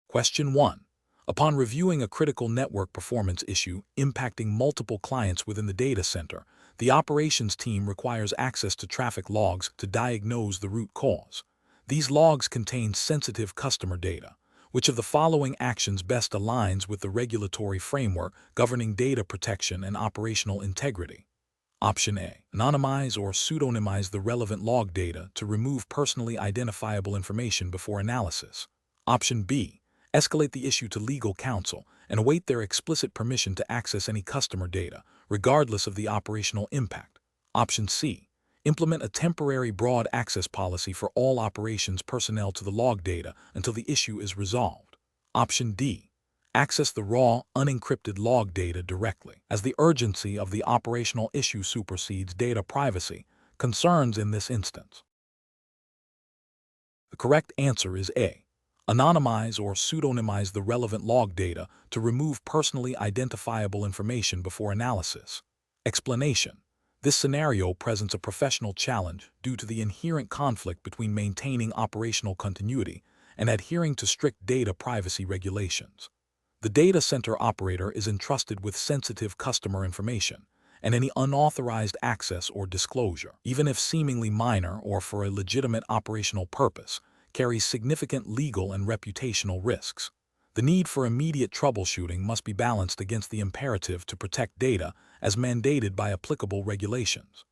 Question 1. Upon reviewing a critical network performance issue impacting multiple clients within the data center, the operations team requires access to traffic logs to diagnose the root cause. These logs contain sensitive customer data. Which of the following actions best aligns with the regulatory framework governing data protection and operational integrity? Option A. Anonymize or pseudonymize the relevant log data to remove personally identifiable information before analysis. Option B. Escalate the issue to legal counsel and await their explicit permission to access any customer data, regardless of the operational impact. Option C. Implement a temporary broad access policy for all operations personnel to the log data until the issue is resolved. Option D. Access the raw, unencrypted log data directly, as the urgency of the operational issue supersedes data privacy concerns in this instance. The correct answer is A. Anonymize or pseudonymize the relevant log data to remove personally identifiable information before analysis. Explanation. This scenario presents a professional challenge due to the inherent conflict between maintaining operational continuity and adhering to strict data privacy regulations. The data center operator is entrusted with sensitive customer information, and any unauthorized access or disclosure, even if seemingly minor or for a legitimate operational purpose, carries significant legal and reputational risks. The need for immediate troubleshooting must be balanced against the imperative to protect data as mandated by applicable regulations.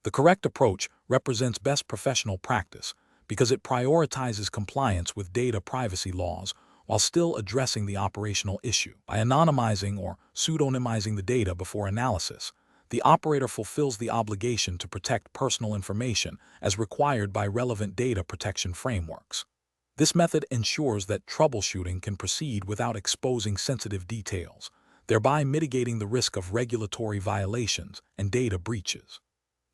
The correct approach represents best professional practice because it prioritizes compliance with data privacy laws while still addressing the operational issue. By anonymizing or pseudonymizing the data before analysis, the operator fulfills the obligation to protect personal information as required by relevant data protection frameworks. This method ensures that troubleshooting can proceed without exposing sensitive details, thereby mitigating the risk of regulatory violations and data breaches.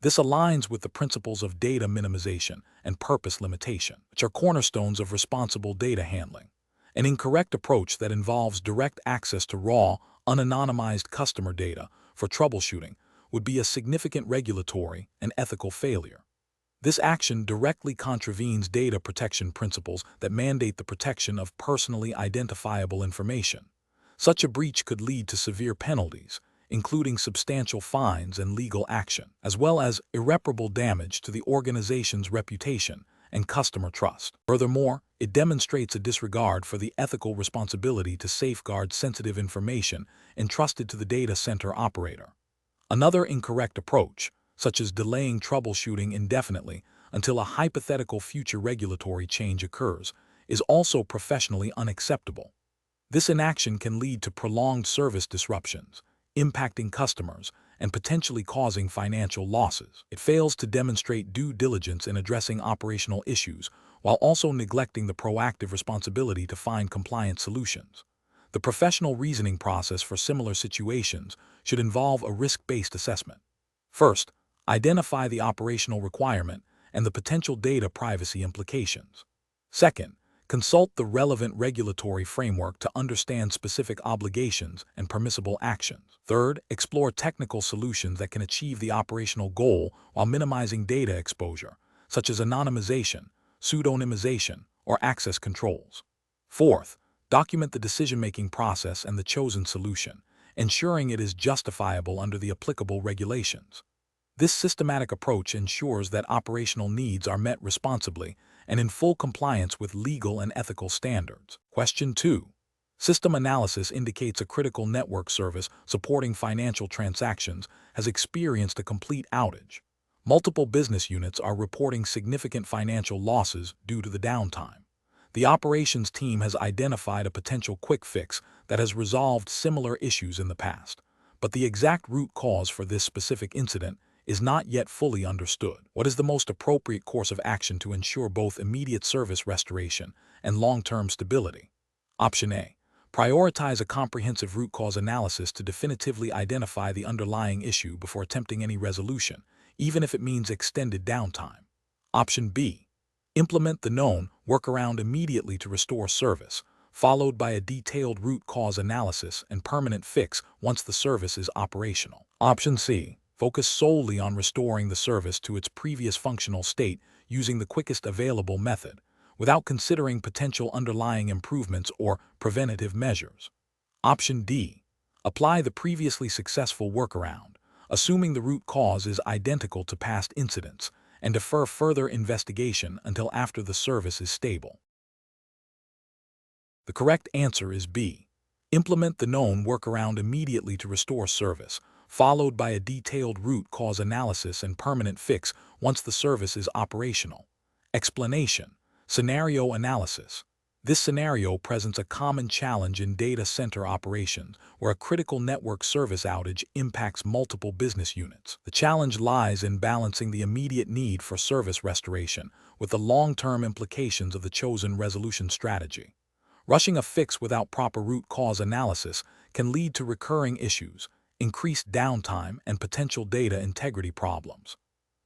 This aligns with the principles of data minimization and purpose limitation, which are cornerstones of responsible data handling. An incorrect approach that involves direct access to raw, unanonymized customer data for troubleshooting would be a significant regulatory and ethical failure. This action directly contravenes data protection principles that mandate the protection of personally identifiable information. Such a breach could lead to severe penalties, including substantial fines and legal action, as well as irreparable damage to the organization's reputation and customer trust. Furthermore, it demonstrates a disregard for the ethical responsibility to safeguard sensitive information entrusted to the data center operator. Another incorrect approach, such as delaying troubleshooting indefinitely until a hypothetical future regulatory change occurs, is also professionally unacceptable. This inaction can lead to prolonged service disruptions, impacting customers and potentially causing financial losses. It fails to demonstrate due diligence in addressing operational issues while also neglecting the proactive responsibility to find compliant solutions. The professional reasoning process for similar situations should involve a risk-based assessment. First, identify the operational requirement and the potential data privacy implications. Second, consult the relevant regulatory framework to understand specific obligations and permissible actions. Third, explore technical solutions that can achieve the operational goal while minimizing data exposure, such as anonymization, pseudonymization, or access controls. Fourth, document the decision-making process and the chosen solution, ensuring it is justifiable under the applicable regulations. This systematic approach ensures that operational needs are met responsibly and in full compliance with legal and ethical standards. Question 2. System analysis indicates a critical network service supporting financial transactions has experienced a complete outage. Multiple business units are reporting significant financial losses due to the downtime. The operations team has identified a potential quick fix that has resolved similar issues in the past, but the exact root cause for this specific incident is not yet fully understood. What is the most appropriate course of action to ensure both immediate service restoration and long-term stability? Option A. Prioritize a comprehensive root cause analysis to definitively identify the underlying issue before attempting any resolution, even if it means extended downtime. Option B. Implement the known workaround immediately to restore service, followed by a detailed root cause analysis and permanent fix once the service is operational. Option C. Focus solely on restoring the service to its previous functional state using the quickest available method, without considering potential underlying improvements or preventative measures. Option D. Apply the previously successful workaround, assuming the root cause is identical to past incidents, and defer further investigation until after the service is stable. The correct answer is B. Implement the known workaround immediately to restore service, followed by a detailed root cause analysis and permanent fix once the service is operational. Explanation: scenario analysis. This scenario presents a common challenge in data center operations where a critical network service outage impacts multiple business units. The challenge lies in balancing the immediate need for service restoration with the long-term implications of the chosen resolution strategy. Rushing a fix without proper root cause analysis can lead to recurring issues, increased downtime, and potential data integrity problems.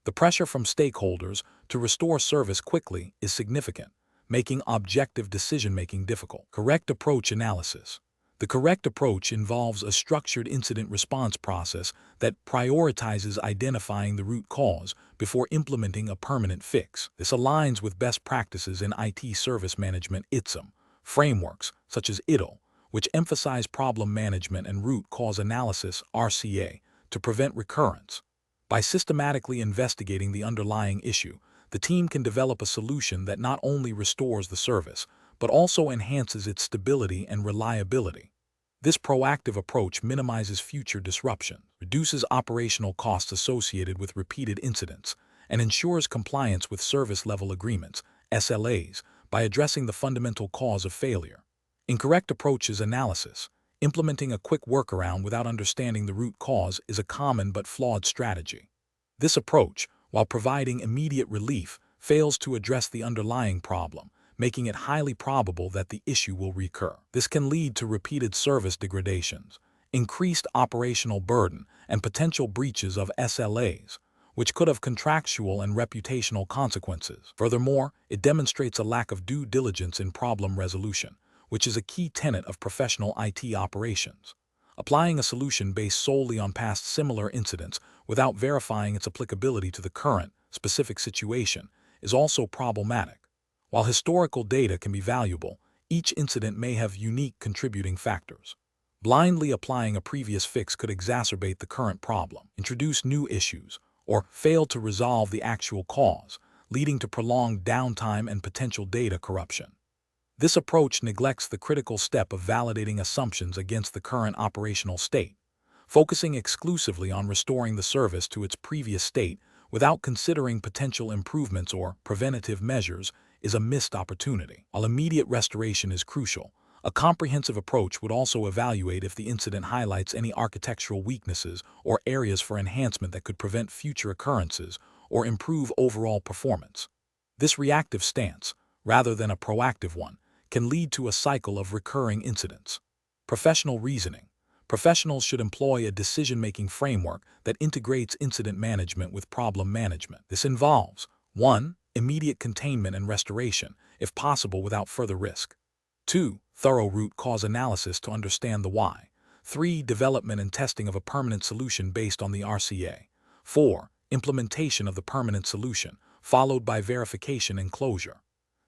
The pressure from stakeholders to restore service quickly is significant, making objective decision-making difficult. Correct approach analysis. The correct approach involves a structured incident response process that prioritizes identifying the root cause before implementing a permanent fix. This aligns with best practices in IT service management (ITSM) frameworks such as ITIL, which emphasize problem management and root cause analysis (RCA) to prevent recurrence. By systematically investigating the underlying issue, the team can develop a solution that not only restores the service, but also enhances its stability and reliability. This proactive approach minimizes future disruption, reduces operational costs associated with repeated incidents, and ensures compliance with service level agreements, SLAs, by addressing the fundamental cause of failure. Incorrect approaches analysis. Implementing a quick workaround without understanding the root cause is a common but flawed strategy. This approach, while providing immediate relief, fails to address the underlying problem, making it highly probable that the issue will recur. This can lead to repeated service degradations, increased operational burden, and potential breaches of SLAs, which could have contractual and reputational consequences. Furthermore, it demonstrates a lack of due diligence in problem resolution, which is a key tenet of professional IT operations. Applying a solution based solely on past similar incidents without verifying its applicability to the current, specific situation is also problematic. While historical data can be valuable, each incident may have unique contributing factors. Blindly applying a previous fix could exacerbate the current problem, introduce new issues, or fail to resolve the actual cause, leading to prolonged downtime and potential data corruption. This approach neglects the critical step of validating assumptions against the current operational state. Focusing exclusively on restoring the service to its previous state without considering potential improvements or preventative measures is a missed opportunity. While immediate restoration is crucial, a comprehensive approach would also evaluate if the incident highlights any architectural weaknesses or areas for enhancement that could prevent future occurrences or improve overall performance. This reactive stance, rather than a proactive one, can lead to a cycle of recurring incidents. Professional reasoning. Professionals should employ a decision-making framework that integrates incident management with problem management. This involves 1. Immediate containment and restoration, if possible without further risk. 2. Thorough root cause analysis to understand the why. 3. Development and testing of a permanent solution based on the RCA. 4. Implementation of the permanent solution, followed by verification and closure.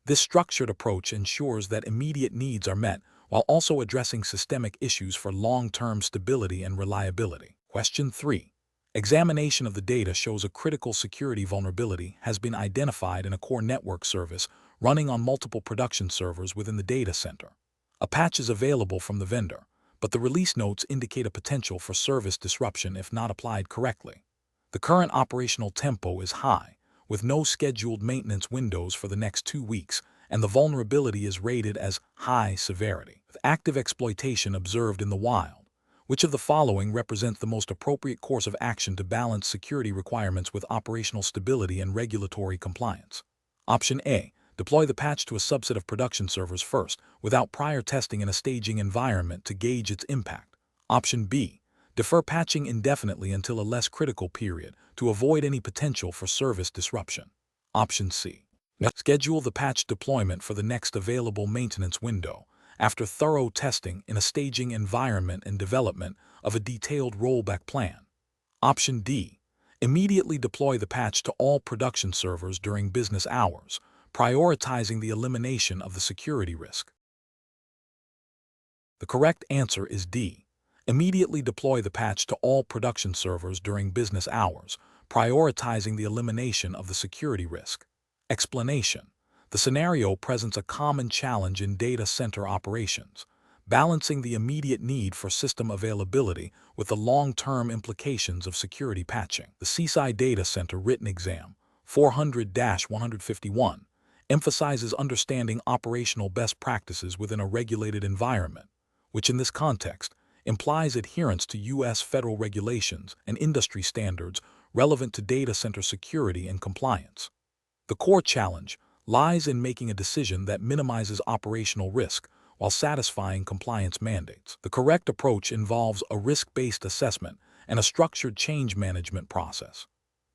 This structured approach ensures that immediate needs are met while also addressing systemic issues for long-term stability and reliability. Question 3. Examination of the data shows a critical security vulnerability has been identified in a core network service running on multiple production servers within the data center. A patch is available from the vendor, but the release notes indicate a potential for service disruption if not applied correctly. The current operational tempo is high, with no scheduled maintenance windows for the next 2 weeks, and the vulnerability is rated as high severity, with active exploitation observed in the wild. Which of the following represents the most appropriate course of action to balance security requirements with operational stability and regulatory compliance? Option A. Deploy the patch to a subset of production servers first, without prior testing in a staging environment to gauge its impact. Option B. Defer patching indefinitely until a less critical period to avoid any potential for service disruption. Option C. Schedule the patch deployment for the next available maintenance window, after thorough testing in a staging environment and development of a detailed rollback plan. Option D. Immediately deploy the patch to all production servers during business hours, prioritizing the elimination of the security risk. The correct answer is D. Immediately deploy the patch to all production servers during business hours, prioritizing the elimination of the security risk. Explanation: the scenario presents a common challenge in data center operations, balancing the immediate need for system availability with the long-term implications of security patching. The CCIE Data Center Written Exam 400-151 emphasizes understanding operational best practices within a regulated environment, which in this context implies adherence to U.S. federal regulations and industry standards relevant to data center security and compliance. The core challenge lies in making a decision that minimizes operational risk while satisfying compliance mandates. The correct approach involves a risk-based assessment and a structured change management process.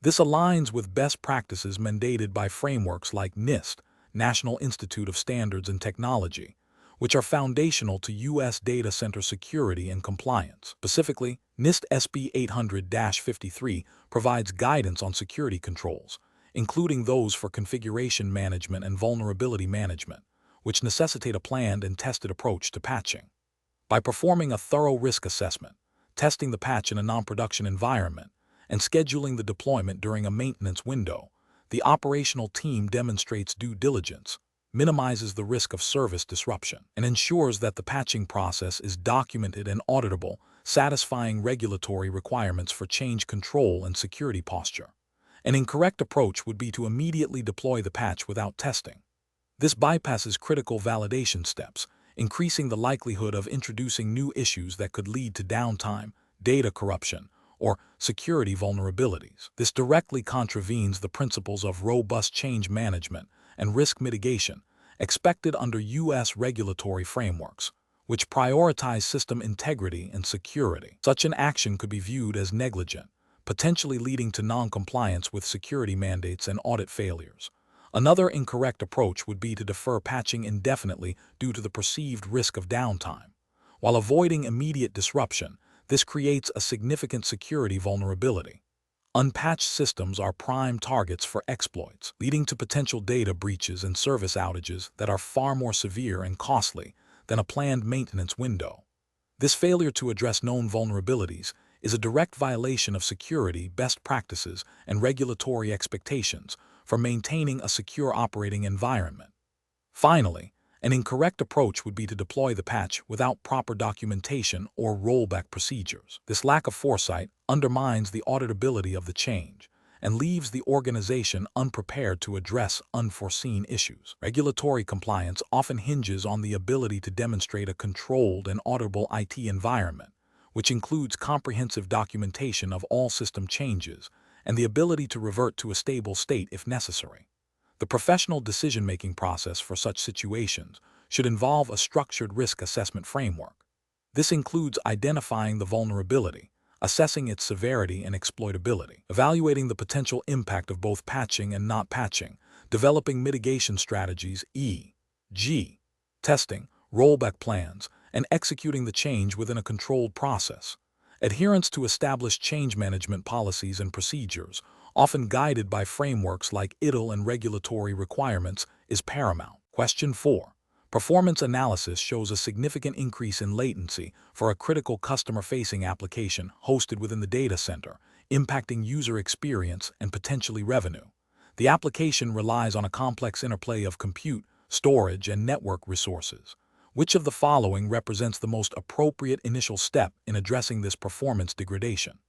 This aligns with best practices mandated by frameworks like NIST, National Institute of Standards and Technology, which are foundational to U.S. data center security and compliance. Specifically, NIST SB 800-53 provides guidance on security controls, including those for configuration management and vulnerability management, which necessitate a planned and tested approach to patching. By performing a thorough risk assessment, testing the patch in a non-production environment, and scheduling the deployment during a maintenance window, the operational team demonstrates due diligence, minimizes the risk of service disruption, and ensures that the patching process is documented and auditable, satisfying regulatory requirements for change control and security posture. An incorrect approach would be to immediately deploy the patch without testing. This bypasses critical validation steps, increasing the likelihood of introducing new issues that could lead to downtime, data corruption, or security vulnerabilities. This directly contravenes the principles of robust change management and risk mitigation expected under U.S. regulatory frameworks, which prioritize system integrity and security. Such an action could be viewed as negligent, potentially leading to non-compliance with security mandates and audit failures. Another incorrect approach would be to defer patching indefinitely due to the perceived risk of downtime. While avoiding immediate disruption, this creates a significant security vulnerability. Unpatched systems are prime targets for exploits, leading to potential data breaches and service outages that are far more severe and costly than a planned maintenance window. This failure to address known vulnerabilities is a direct violation of security best practices and regulatory expectations for maintaining a secure operating environment. Finally, an incorrect approach would be to deploy the patch without proper documentation or rollback procedures. This lack of foresight undermines the auditability of the change and leaves the organization unprepared to address unforeseen issues. Regulatory compliance often hinges on the ability to demonstrate a controlled and auditable IT environment, which includes comprehensive documentation of all system changes and the ability to revert to a stable state if necessary. The professional decision-making process for such situations should involve a structured risk assessment framework. This includes identifying the vulnerability, assessing its severity and exploitability, evaluating the potential impact of both patching and not patching, developing mitigation strategies, e.g., testing, rollback plans, and executing the change within a controlled process. Adherence to established change management policies and procedures, often guided by frameworks like ITIL and regulatory requirements, is paramount. Question 4. Performance analysis shows a significant increase in latency for a critical customer-facing application hosted within the data center, impacting user experience and potentially revenue. The application relies on a complex interplay of compute, storage, and network resources. Which of the following represents the most appropriate initial step in addressing this performance degradation?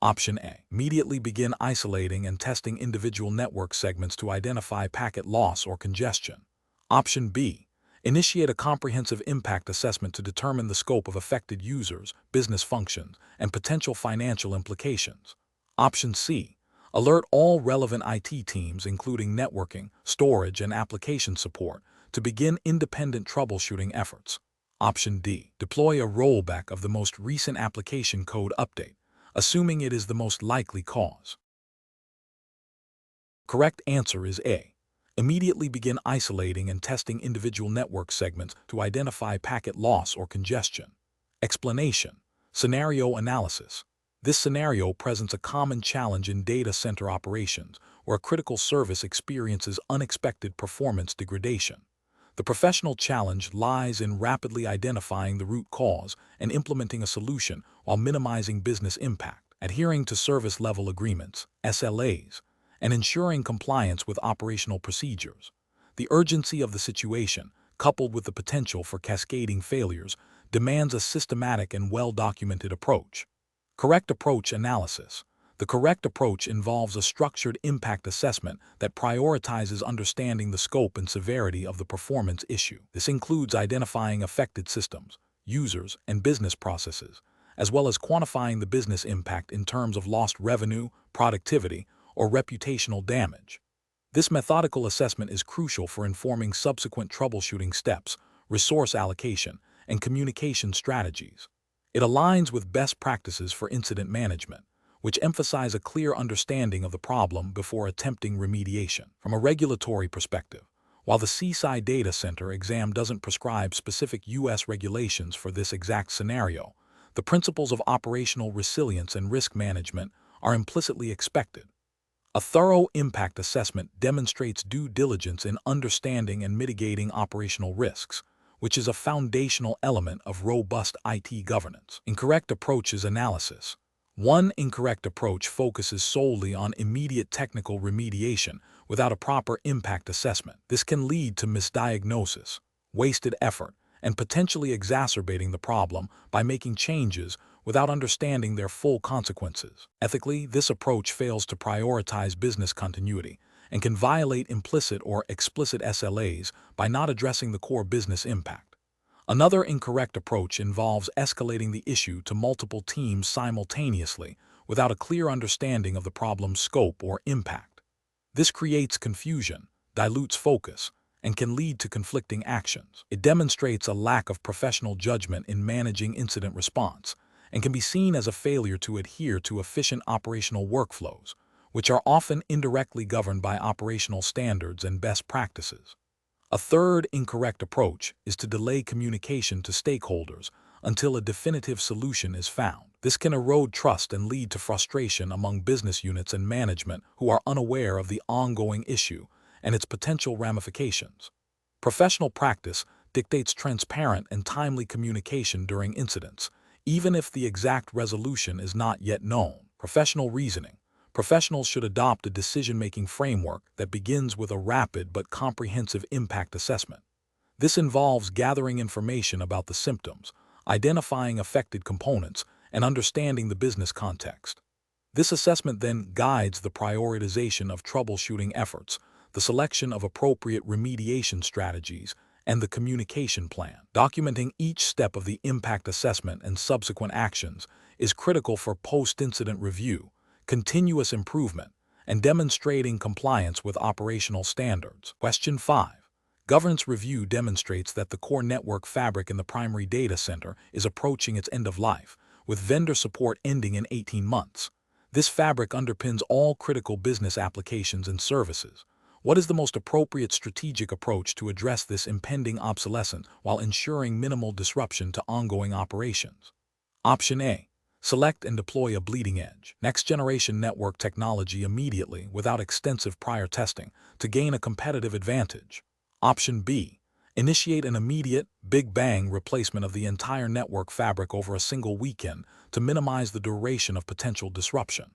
Option A. Immediately begin isolating and testing individual network segments to identify packet loss or congestion. Option B. Initiate a comprehensive impact assessment to determine the scope of affected users, business functions, and potential financial implications. Option C. Alert all relevant IT teams, including networking, storage, and application support, to begin independent troubleshooting efforts. Option D. Deploy a rollback of the most recent application code update, assuming it is the most likely cause. Correct answer is A. Immediately begin isolating and testing individual network segments to identify packet loss or congestion. Explanation: scenario analysis. This scenario presents a common challenge in data center operations, where a critical service experiences unexpected performance degradation. The professional challenge lies in rapidly identifying the root cause and implementing a solution while minimizing business impact, adhering to service-level agreements, SLAs, and ensuring compliance with operational procedures. The urgency of the situation, coupled with the potential for cascading failures, demands a systematic and well-documented approach. Correct approach analysis. The correct approach involves a structured impact assessment that prioritizes understanding the scope and severity of the performance issue. This includes identifying affected systems, users, and business processes, as well as quantifying the business impact in terms of lost revenue, productivity, or reputational damage. This methodical assessment is crucial for informing subsequent troubleshooting steps, resource allocation, and communication strategies. It aligns with best practices for incident management, which emphasize a clear understanding of the problem before attempting remediation. From a regulatory perspective, while the CCIE Data Center exam doesn't prescribe specific U.S. regulations for this exact scenario, the principles of operational resilience and risk management are implicitly expected. A thorough impact assessment demonstrates due diligence in understanding and mitigating operational risks, which is a foundational element of robust IT governance. Incorrect approaches analysis. One incorrect approach focuses solely on immediate technical remediation without a proper impact assessment. This can lead to misdiagnosis, wasted effort, and potentially exacerbating the problem by making changes without understanding their full consequences. Ethically, this approach fails to prioritize business continuity and can violate implicit or explicit SLAs by not addressing the core business impact. Another incorrect approach involves escalating the issue to multiple teams simultaneously without a clear understanding of the problem's scope or impact. This creates confusion, dilutes focus, and can lead to conflicting actions. It demonstrates a lack of professional judgment in managing incident response and can be seen as a failure to adhere to efficient operational workflows, which are often indirectly governed by operational standards and best practices. A third incorrect approach is to delay communication to stakeholders until a definitive solution is found. This can erode trust and lead to frustration among business units and management who are unaware of the ongoing issue and its potential ramifications. Professional practice dictates transparent and timely communication during incidents, even if the exact resolution is not yet known. Professional reasoning. Professionals should adopt a decision-making framework that begins with a rapid but comprehensive impact assessment. This involves gathering information about the symptoms, identifying affected components, and understanding the business context. This assessment then guides the prioritization of troubleshooting efforts, the selection of appropriate remediation strategies, and the communication plan. Documenting each step of the impact assessment and subsequent actions is critical for post-incident review, continuous improvement, and demonstrating compliance with operational standards. Question 5. Governance review demonstrates that the core network fabric in the primary data center is approaching its end of life, with vendor support ending in 18 months. This fabric underpins all critical business applications and services. What is the most appropriate strategic approach to address this impending obsolescence while ensuring minimal disruption to ongoing operations? Option A. Select and deploy a bleeding-edge, next-generation network technology immediately without extensive prior testing to gain a competitive advantage. Option B. Initiate an immediate, big-bang replacement of the entire network fabric over a single weekend to minimize the duration of potential disruption.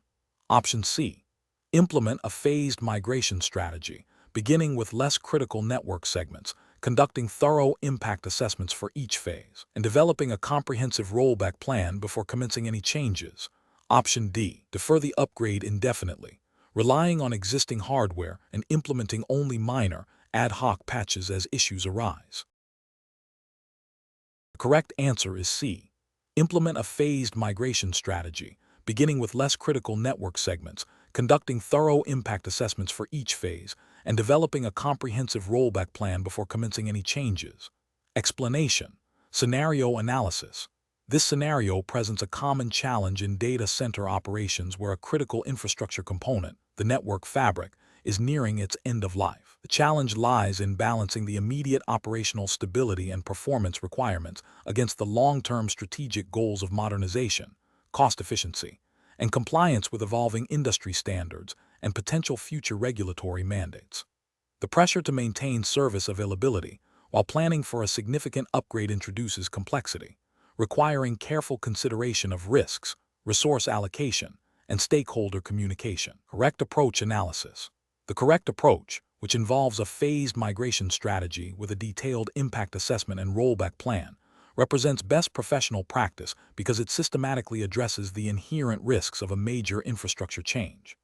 Option C. Implement a phased migration strategy, beginning with less critical network segments, conducting thorough impact assessments for each phase, and developing a comprehensive rollback plan before commencing any changes. Option D. Defer the upgrade indefinitely, relying on existing hardware and implementing only minor, ad hoc patches as issues arise. The correct answer is C. Implement a phased migration strategy, beginning with less critical network segments, conducting thorough impact assessments for each phase, and developing a comprehensive rollback plan before commencing any changes. Explanation. Scenario analysis. This scenario presents a common challenge in data center operations where a critical infrastructure component, the network fabric, is nearing its end of life. The challenge lies in balancing the immediate operational stability and performance requirements against the long-term strategic goals of modernization, cost efficiency, and compliance with evolving industry standards and potential future regulatory mandates. The pressure to maintain service availability while planning for a significant upgrade introduces complexity, requiring careful consideration of risks, resource allocation, and stakeholder communication. Correct approach analysis. The correct approach, which involves a phased migration strategy with a detailed impact assessment and rollback plan, represents best professional practice because it systematically addresses the inherent risks of a major infrastructure change.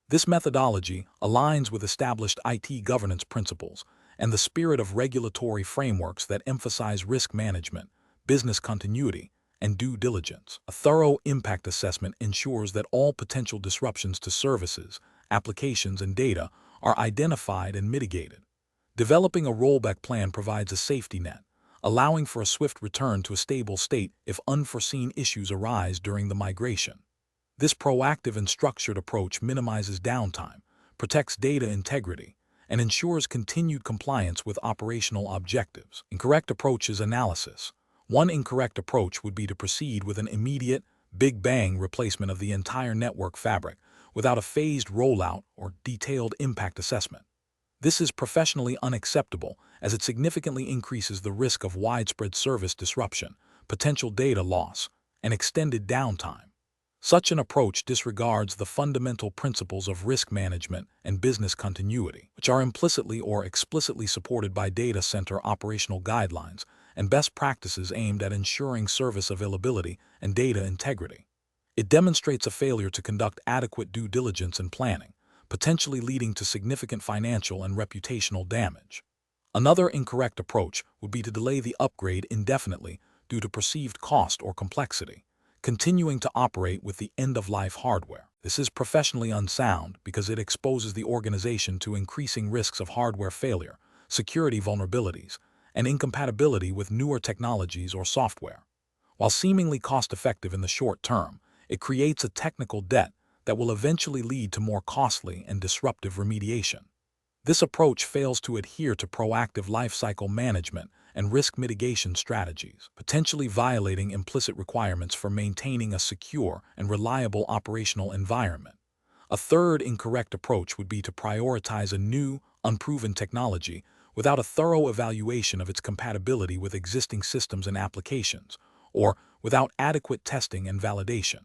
This methodology aligns with established IT governance principles and the spirit of regulatory frameworks that emphasize risk management, business continuity, and due diligence. A thorough impact assessment ensures that all potential disruptions to services, applications, and data are identified and mitigated. Developing a rollback plan provides a safety net, allowing for a swift return to a stable state if unforeseen issues arise during the migration. This proactive and structured approach minimizes downtime, protects data integrity, and ensures continued compliance with operational objectives. Incorrect approaches analysis. One incorrect approach would be to proceed with an immediate, big bang replacement of the entire network fabric without a phased rollout or detailed impact assessment. This is professionally unacceptable as it significantly increases the risk of widespread service disruption, potential data loss, and extended downtime. Such an approach disregards the fundamental principles of risk management and business continuity, which are implicitly or explicitly supported by data center operational guidelines and best practices aimed at ensuring service availability and data integrity. It demonstrates a failure to conduct adequate due diligence and planning, potentially leading to significant financial and reputational damage. Another incorrect approach would be to delay the upgrade indefinitely due to perceived cost or complexity, continuing to operate with the end-of-life hardware. This is professionally unsound because it exposes the organization to increasing risks of hardware failure, security vulnerabilities, and incompatibility with newer technologies or software. While seemingly cost-effective in the short term, it creates a technical debt that will eventually lead to more costly and disruptive remediation. This approach fails to adhere to proactive lifecycle management and risk mitigation strategies, potentially violating implicit requirements for maintaining a secure and reliable operational environment. A third incorrect approach would be to prioritize a new, unproven technology without a thorough evaluation of its compatibility with existing systems and applications, or without adequate testing and validation.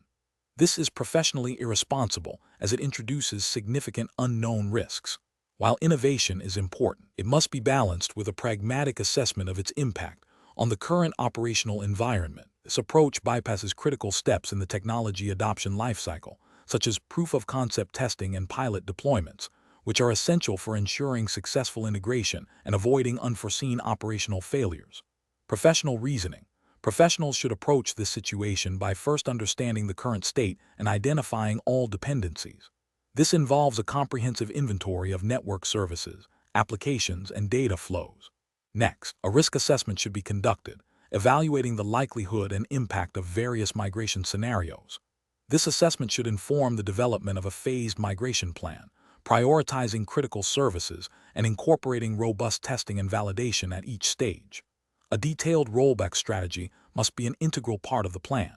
This is professionally irresponsible as it introduces significant unknown risks. While innovation is important, it must be balanced with a pragmatic assessment of its impact on the current operational environment. This approach bypasses critical steps in the technology adoption lifecycle, such as proof-of-concept testing and pilot deployments, which are essential for ensuring successful integration and avoiding unforeseen operational failures. Professional reasoning. Professionals should approach this situation by first understanding the current state and identifying all dependencies. This involves a comprehensive inventory of network services, applications, and data flows. Next, a risk assessment should be conducted, evaluating the likelihood and impact of various migration scenarios. This assessment should inform the development of a phased migration plan, prioritizing critical services and incorporating robust testing and validation at each stage. A detailed rollback strategy must be an integral part of the plan.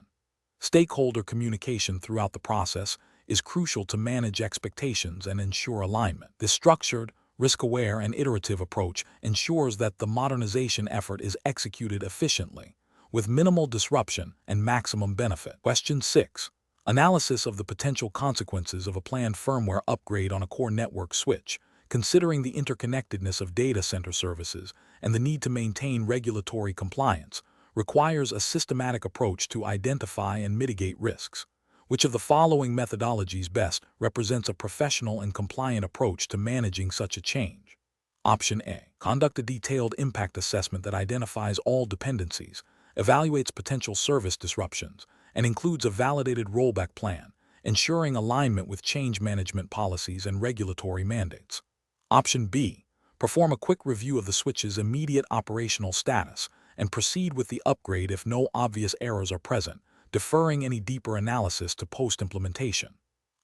Stakeholder communication throughout the process is crucial to manage expectations and ensure alignment. This structured, risk-aware, and iterative approach ensures that the modernization effort is executed efficiently, with minimal disruption and maximum benefit. Question 6. Analysis of the potential consequences of a planned firmware upgrade on a core network switch, considering the interconnectedness of data center services and the need to maintain regulatory compliance, requires a systematic approach to identify and mitigate risks. Which of the following methodologies best represents a professional and compliant approach to managing such a change? Option A. Conduct a detailed impact assessment that identifies all dependencies, evaluates potential service disruptions, and includes a validated rollback plan, ensuring alignment with change management policies and regulatory mandates. Option B. Perform a quick review of the switch's immediate operational status and proceed with the upgrade if no obvious errors are present, deferring any deeper analysis to post-implementation.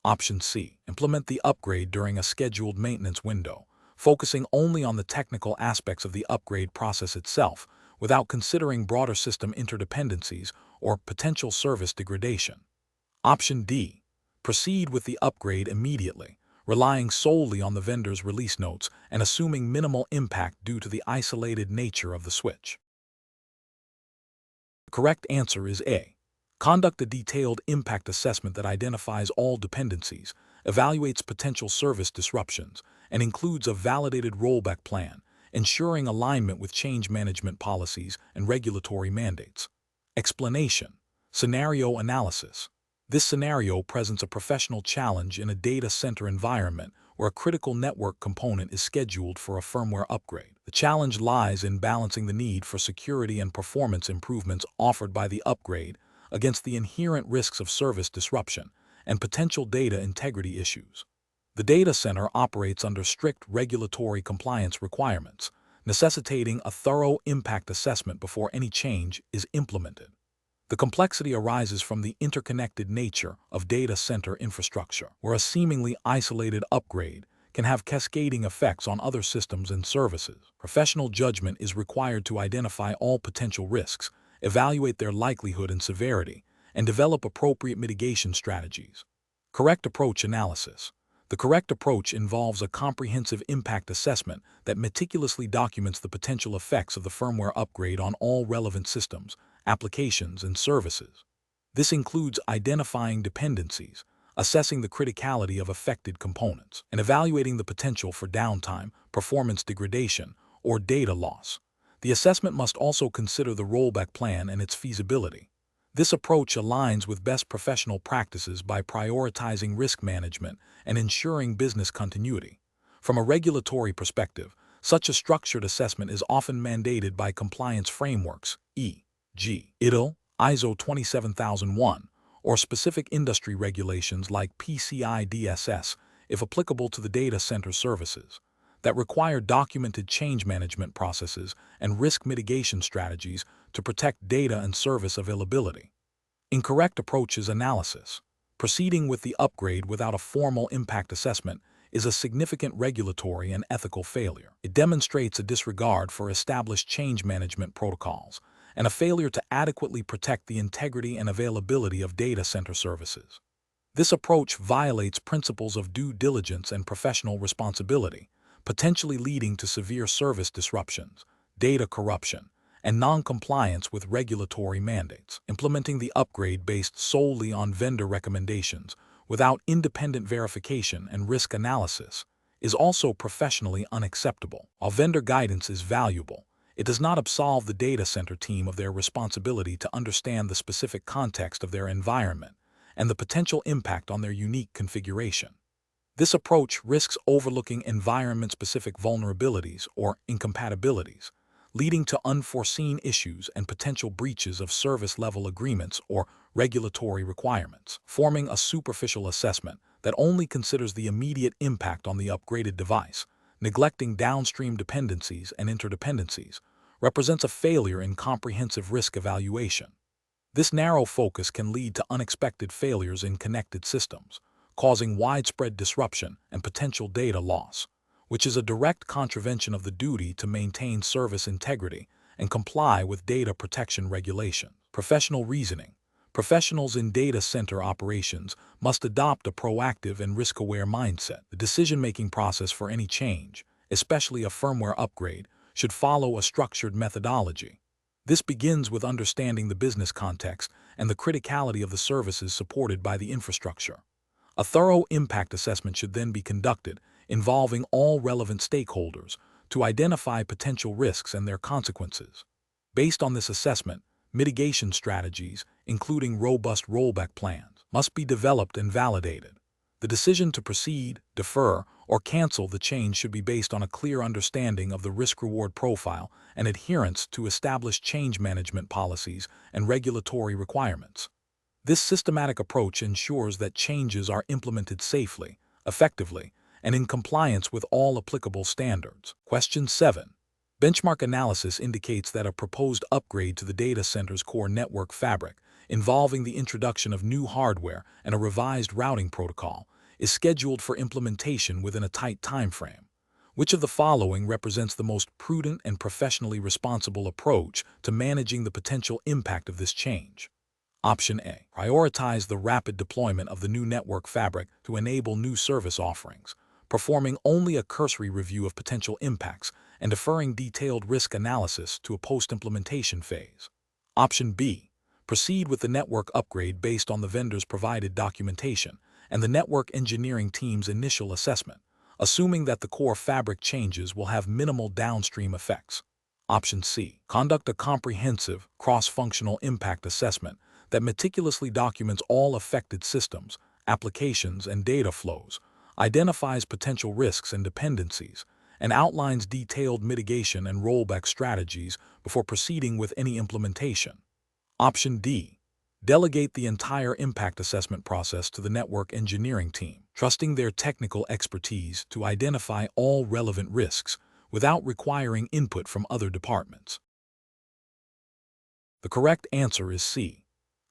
Option C. Implement the upgrade during a scheduled maintenance window, focusing only on the technical aspects of the upgrade process itself, without considering broader system interdependencies or potential service degradation. Option D. Proceed with the upgrade immediately, relying solely on the vendor's release notes and assuming minimal impact due to the isolated nature of the switch. The correct answer is A. Conduct a detailed impact assessment that identifies all dependencies, evaluates potential service disruptions, and includes a validated rollback plan, ensuring alignment with change management policies and regulatory mandates. Explanation. Scenario analysis. This scenario presents a professional challenge in a data center environment where a critical network component is scheduled for a firmware upgrade. The challenge lies in balancing the need for security and performance improvements offered by the upgrade against the inherent risks of service disruption and potential data integrity issues. The data center operates under strict regulatory compliance requirements, necessitating a thorough impact assessment before any change is implemented. The complexity arises from the interconnected nature of data center infrastructure, where a seemingly isolated upgrade can have cascading effects on other systems and services. Professional judgment is required to identify all potential risks, evaluate their likelihood and severity, and develop appropriate mitigation strategies. Correct approach analysis. The correct approach involves a comprehensive impact assessment that meticulously documents the potential effects of the firmware upgrade on all relevant systems, applications, and services. This includes identifying dependencies, assessing the criticality of affected components, and evaluating the potential for downtime, performance degradation, or data loss. The assessment must also consider the rollback plan and its feasibility. This approach aligns with best professional practices by prioritizing risk management and ensuring business continuity. From a regulatory perspective, such a structured assessment is often mandated by compliance frameworks, e.g., ISO 27001, or specific industry regulations like PCI DSS, if applicable to the data center services, that require documented change management processes and risk mitigation strategies to protect data and service availability. Incorrect approaches analysis. Proceeding with the upgrade without a formal impact assessment is a significant regulatory and ethical failure. It demonstrates a disregard for established change management protocols and a failure to adequately protect the integrity and availability of data center services. This approach violates principles of due diligence and professional responsibility, potentially leading to severe service disruptions, data corruption, and non-compliance with regulatory mandates. Implementing the upgrade based solely on vendor recommendations without independent verification and risk analysis is also professionally unacceptable. While vendor guidance is valuable, it does not absolve the data center team of their responsibility to understand the specific context of their environment and the potential impact on their unique configuration. This approach risks overlooking environment-specific vulnerabilities or incompatibilities, leading to unforeseen issues and potential breaches of service-level agreements or regulatory requirements. Forming a superficial assessment that only considers the immediate impact on the upgraded device, neglecting downstream dependencies and interdependencies, represents a failure in comprehensive risk evaluation. This narrow focus can lead to unexpected failures in connected systems, causing widespread disruption and potential data loss, which is a direct contravention of the duty to maintain service integrity and comply with data protection regulations. Professional reasoning. Professionals in data center operations must adopt a proactive and risk-aware mindset. The decision-making process for any change, especially a firmware upgrade, should follow a structured methodology. This begins with understanding the business context and the criticality of the services supported by the infrastructure. A thorough impact assessment should then be conducted, involving all relevant stakeholders, to identify potential risks and their consequences. Based on this assessment, mitigation strategies, including robust rollback plans, must be developed and validated. The decision to proceed, defer, or cancel the change should be based on a clear understanding of the risk-reward profile and adherence to established change management policies and regulatory requirements. This systematic approach ensures that changes are implemented safely, effectively, and in compliance with all applicable standards. Question 7. Benchmark analysis indicates that a proposed upgrade to the data center's core network fabric, involving the introduction of new hardware and a revised routing protocol, is scheduled for implementation within a tight timeframe. Which of the following represents the most prudent and professionally responsible approach to managing the potential impact of this change? Option A. Prioritize the rapid deployment of the new network fabric to enable new service offerings, performing only a cursory review of potential impacts and deferring detailed risk analysis to a post-implementation phase. Option B. Proceed with the network upgrade based on the vendor's provided documentation and the network engineering team's initial assessment, assuming that the core fabric changes will have minimal downstream effects. Option C. Conduct a comprehensive, cross-functional impact assessment that meticulously documents all affected systems, applications, and data flows, identifies potential risks and dependencies, and outlines detailed mitigation and rollback strategies before proceeding with any implementation. Option D. Delegate the entire impact assessment process to the network engineering team, trusting their technical expertise to identify all relevant risks without requiring input from other departments. The correct answer is C.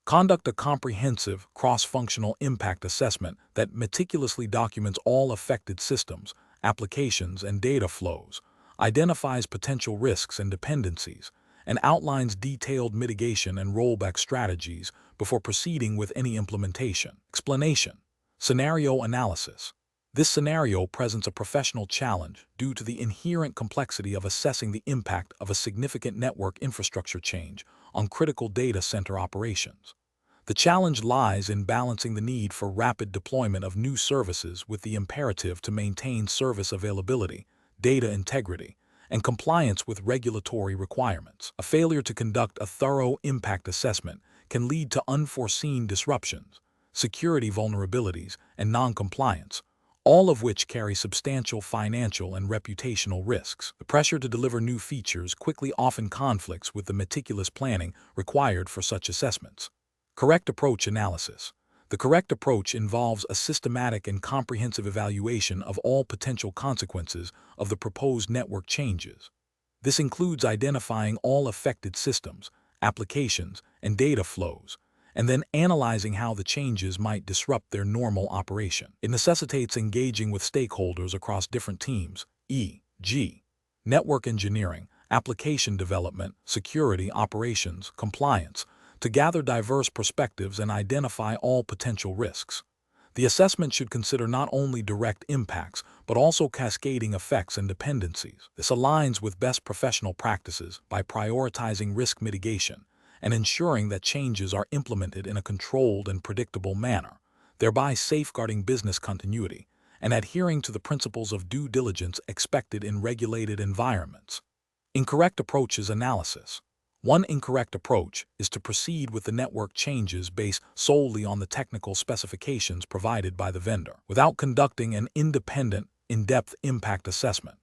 Conduct a comprehensive, cross-functional impact assessment that meticulously documents all affected systems, applications, and data flows, identifies potential risks and dependencies, and outlines detailed mitigation and rollback strategies before proceeding with any implementation. Explanation. Scenario analysis. This scenario presents a professional challenge due to the inherent complexity of assessing the impact of a significant network infrastructure change on critical data center operations. The challenge lies in balancing the need for rapid deployment of new services with the imperative to maintain service availability, data integrity, and compliance with regulatory requirements. A failure to conduct a thorough impact assessment can lead to unforeseen disruptions, security vulnerabilities, and non-compliance, all of which carry substantial financial and reputational risks. The pressure to deliver new features quickly often conflicts with the meticulous planning required for such assessments. Correct approach analysis. The correct approach involves a systematic and comprehensive evaluation of all potential consequences of the proposed network changes. This includes identifying all affected systems, applications, and data flows, and then analyzing how the changes might disrupt their normal operation. It necessitates engaging with stakeholders across different teams, e.g., network engineering, application development, security, operations, compliance, to gather diverse perspectives and identify all potential risks. The assessment should consider not only direct impacts, but also cascading effects and dependencies. This aligns with best professional practices by prioritizing risk mitigation and ensuring that changes are implemented in a controlled and predictable manner, thereby safeguarding business continuity and adhering to the principles of due diligence expected in regulated environments. Incorrect approaches analysis. One incorrect approach is to proceed with the network changes based solely on the technical specifications provided by the vendor, without conducting an independent, in-depth impact assessment.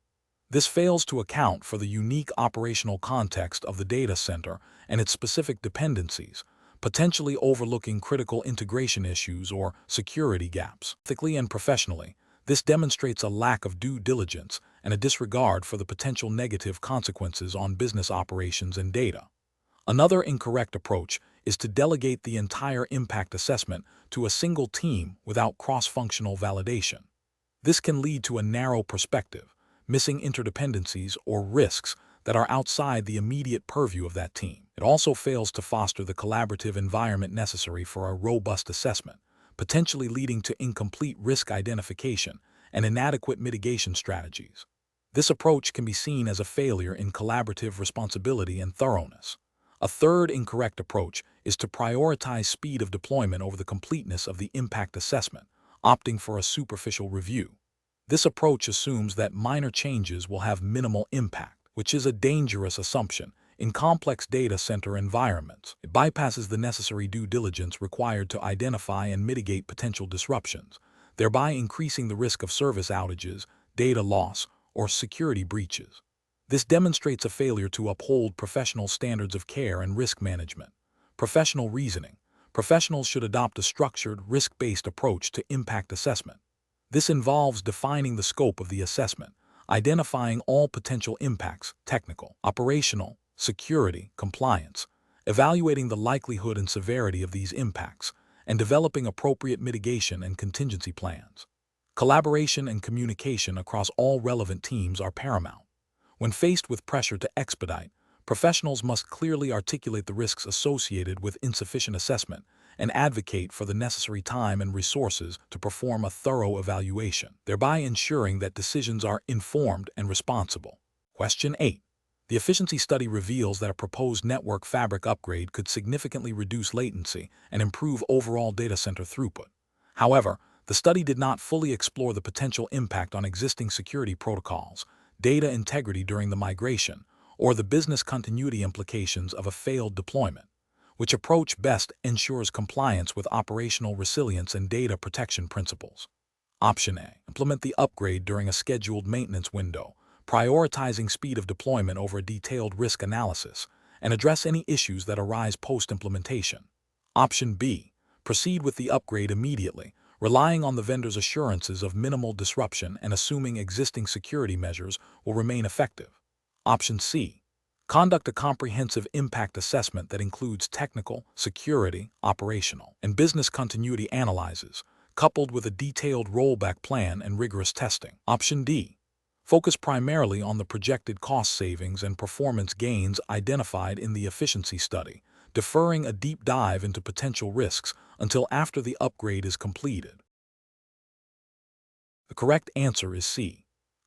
This fails to account for the unique operational context of the data center and its specific dependencies, potentially overlooking critical integration issues or security gaps. Ethically and professionally, this demonstrates a lack of due diligence and a disregard for the potential negative consequences on business operations and data. Another incorrect approach is to delegate the entire impact assessment to a single team without cross-functional validation. This can lead to a narrow perspective, missing interdependencies or risks that are outside the immediate purview of that team. It also fails to foster the collaborative environment necessary for a robust assessment, potentially leading to incomplete risk identification and inadequate mitigation strategies. This approach can be seen as a failure in collaborative responsibility and thoroughness. A third incorrect approach is to prioritize speed of deployment over the completeness of the impact assessment, opting for a superficial review. This approach assumes that minor changes will have minimal impact, which is a dangerous assumption in complex data center environments. It bypasses the necessary due diligence required to identify and mitigate potential disruptions, thereby increasing the risk of service outages, data loss, or security breaches. This demonstrates a failure to uphold professional standards of care and risk management. Professional reasoning. Professionals should adopt a structured, risk-based approach to impact assessment. This involves defining the scope of the assessment, identifying all potential impacts, technical, operational, security, compliance, evaluating the likelihood and severity of these impacts, and developing appropriate mitigation and contingency plans. Collaboration and communication across all relevant teams are paramount. When faced with pressure to expedite, Professionals must clearly articulate the risks associated with insufficient assessment and advocate for the necessary time and resources to perform a thorough evaluation, thereby ensuring that decisions are informed and responsible. Question 8. The efficiency study reveals that a proposed network fabric upgrade could significantly reduce latency and improve overall data center throughput. However, the study did not fully explore the potential impact on existing security protocols, data integrity during the migration, or the business continuity implications of a failed deployment. Which approach best ensures compliance with operational resilience and data protection principles? Option A. Implement the upgrade during a scheduled maintenance window, prioritizing speed of deployment over a detailed risk analysis, and address any issues that arise post-implementation. Option B. Proceed with the upgrade immediately, relying on the vendor's assurances of minimal disruption and assuming existing security measures will remain effective. Option C. Conduct a comprehensive impact assessment that includes technical, security, operational, and business continuity analyses, coupled with a detailed rollback plan and rigorous testing. Option D. Focus primarily on the projected cost savings and performance gains identified in the efficiency study, deferring a deep dive into potential risks until after the upgrade is completed. The correct answer is C.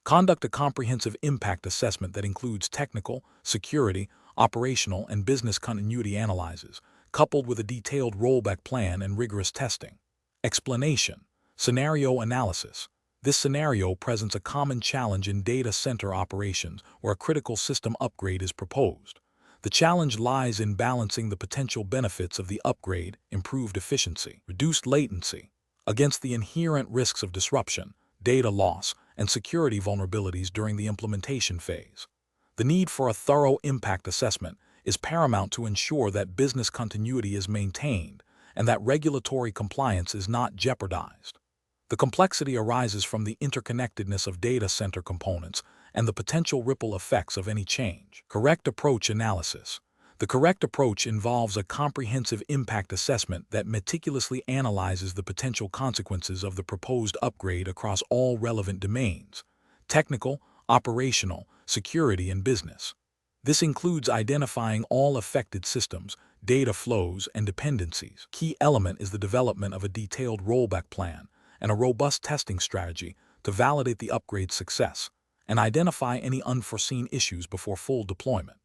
Conduct a comprehensive impact assessment that includes technical, security, operational, and business continuity analyses, coupled with a detailed rollback plan and rigorous testing. Explanation. Scenario analysis. This scenario presents a common challenge in data center operations where a critical system upgrade is proposed. The challenge lies in balancing the potential benefits of the upgrade, improved efficiency, reduced latency, against the inherent risks of disruption, data loss, and security vulnerabilities during the implementation phase. The need for a thorough impact assessment is paramount to ensure that business continuity is maintained and that regulatory compliance is not jeopardized. The complexity arises from the interconnectedness of data center components and the potential ripple effects of any change. Correct approach analysis. The correct approach involves a comprehensive impact assessment that meticulously analyzes the potential consequences of the proposed upgrade across all relevant domains: technical, operational, security, and business. This includes identifying all affected systems, data flows, and dependencies. Key element is the development of a detailed rollback plan and a robust testing strategy to validate the upgrade's success and identify any unforeseen issues before full deployment.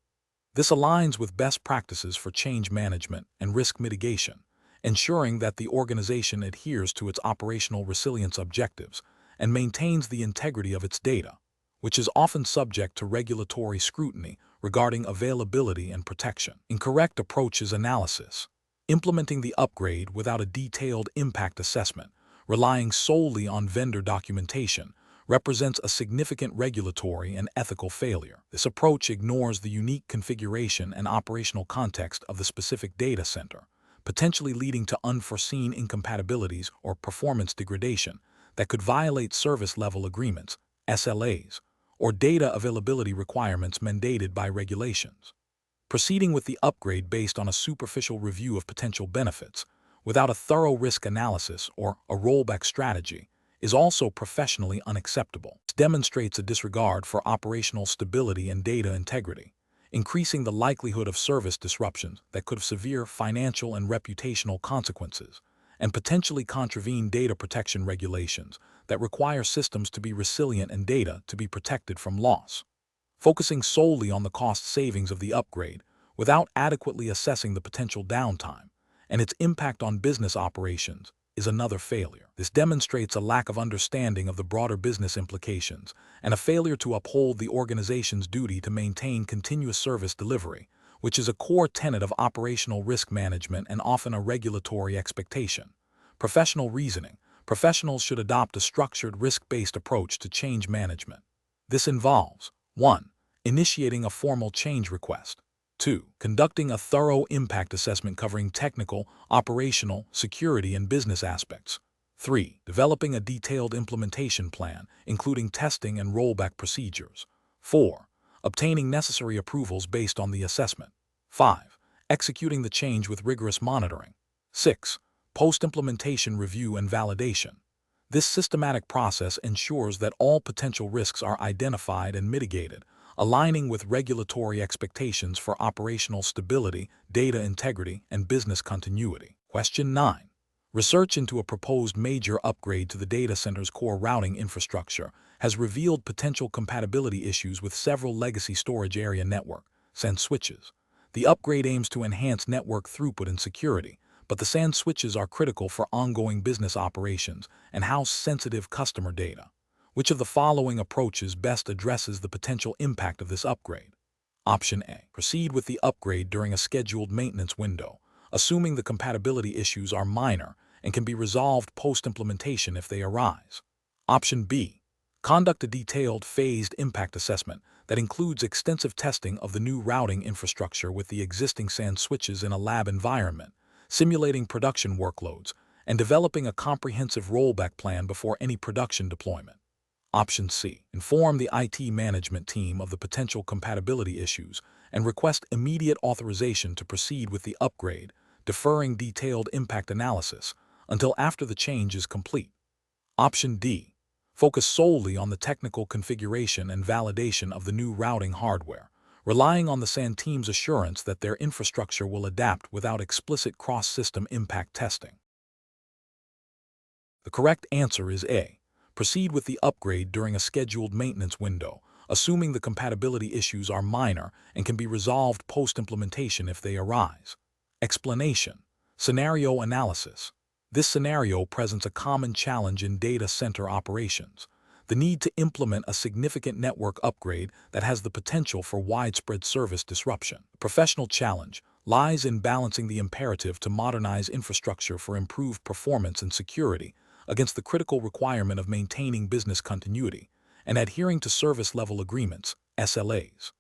This aligns with best practices for change management and risk mitigation, ensuring that the organization adheres to its operational resilience objectives and maintains the integrity of its data, which is often subject to regulatory scrutiny regarding availability and protection. Incorrect approach is analysis. Implementing the upgrade without a detailed impact assessment, relying solely on vendor documentation, represents a significant regulatory and ethical failure. This approach ignores the unique configuration and operational context of the specific data center, potentially leading to unforeseen incompatibilities or performance degradation that could violate service-level agreements, SLAs, or data availability requirements mandated by regulations. Proceeding with the upgrade based on a superficial review of potential benefits, without a thorough risk analysis or a rollback strategy, is also professionally unacceptable. This demonstrates a disregard for operational stability and data integrity, increasing the likelihood of service disruptions that could have severe financial and reputational consequences, and potentially contravene data protection regulations that require systems to be resilient and data to be protected from loss. Focusing solely on the cost savings of the upgrade without adequately assessing the potential downtime and its impact on business operations is another failure. This demonstrates a lack of understanding of the broader business implications and a failure to uphold the organization's duty to maintain continuous service delivery, which is a core tenet of operational risk management and often a regulatory expectation. Professional reasoning. Professionals should adopt a structured, risk-based approach to change management. This involves 1. Initiating a formal change request. 2. Conducting a thorough impact assessment covering technical, operational, security, and business aspects. 3. Developing a detailed implementation plan, including testing and rollback procedures. 4. Obtaining necessary approvals based on the assessment. 5. Executing the change with rigorous monitoring. 6. Post-implementation review and validation. This systematic process ensures that all potential risks are identified and mitigated, aligning with regulatory expectations for operational stability, data integrity, and business continuity. Question 9. Research into a proposed major upgrade to the data center's core routing infrastructure has revealed potential compatibility issues with several legacy storage area network (SAN) switches. The upgrade aims to enhance network throughput and security, but the SAN switches are critical for ongoing business operations and house sensitive customer data. Which of the following approaches best addresses the potential impact of this upgrade? Option A. Proceed with the upgrade during a scheduled maintenance window, assuming the compatibility issues are minor and can be resolved post-implementation if they arise. Option B. Conduct a detailed, phased impact assessment that includes extensive testing of the new routing infrastructure with the existing SAN switches in a lab environment, simulating production workloads, and developing a comprehensive rollback plan before any production deployment. Option C. Inform the IT management team of the potential compatibility issues and request immediate authorization to proceed with the upgrade, deferring detailed impact analysis until after the change is complete. Option D. Focus solely on the technical configuration and validation of the new routing hardware, relying on the SAN team's assurance that their infrastructure will adapt without explicit cross-system impact testing. The correct answer is A. Proceed with the upgrade during a scheduled maintenance window, assuming the compatibility issues are minor and can be resolved post-implementation if they arise. Explanation. Scenario analysis. This scenario presents a common challenge in data center operations: the need to implement a significant network upgrade that has the potential for widespread service disruption. The professional challenge lies in balancing the imperative to modernize infrastructure for improved performance and security against the critical requirement of maintaining business continuity and adhering to service-level agreements, SLAs.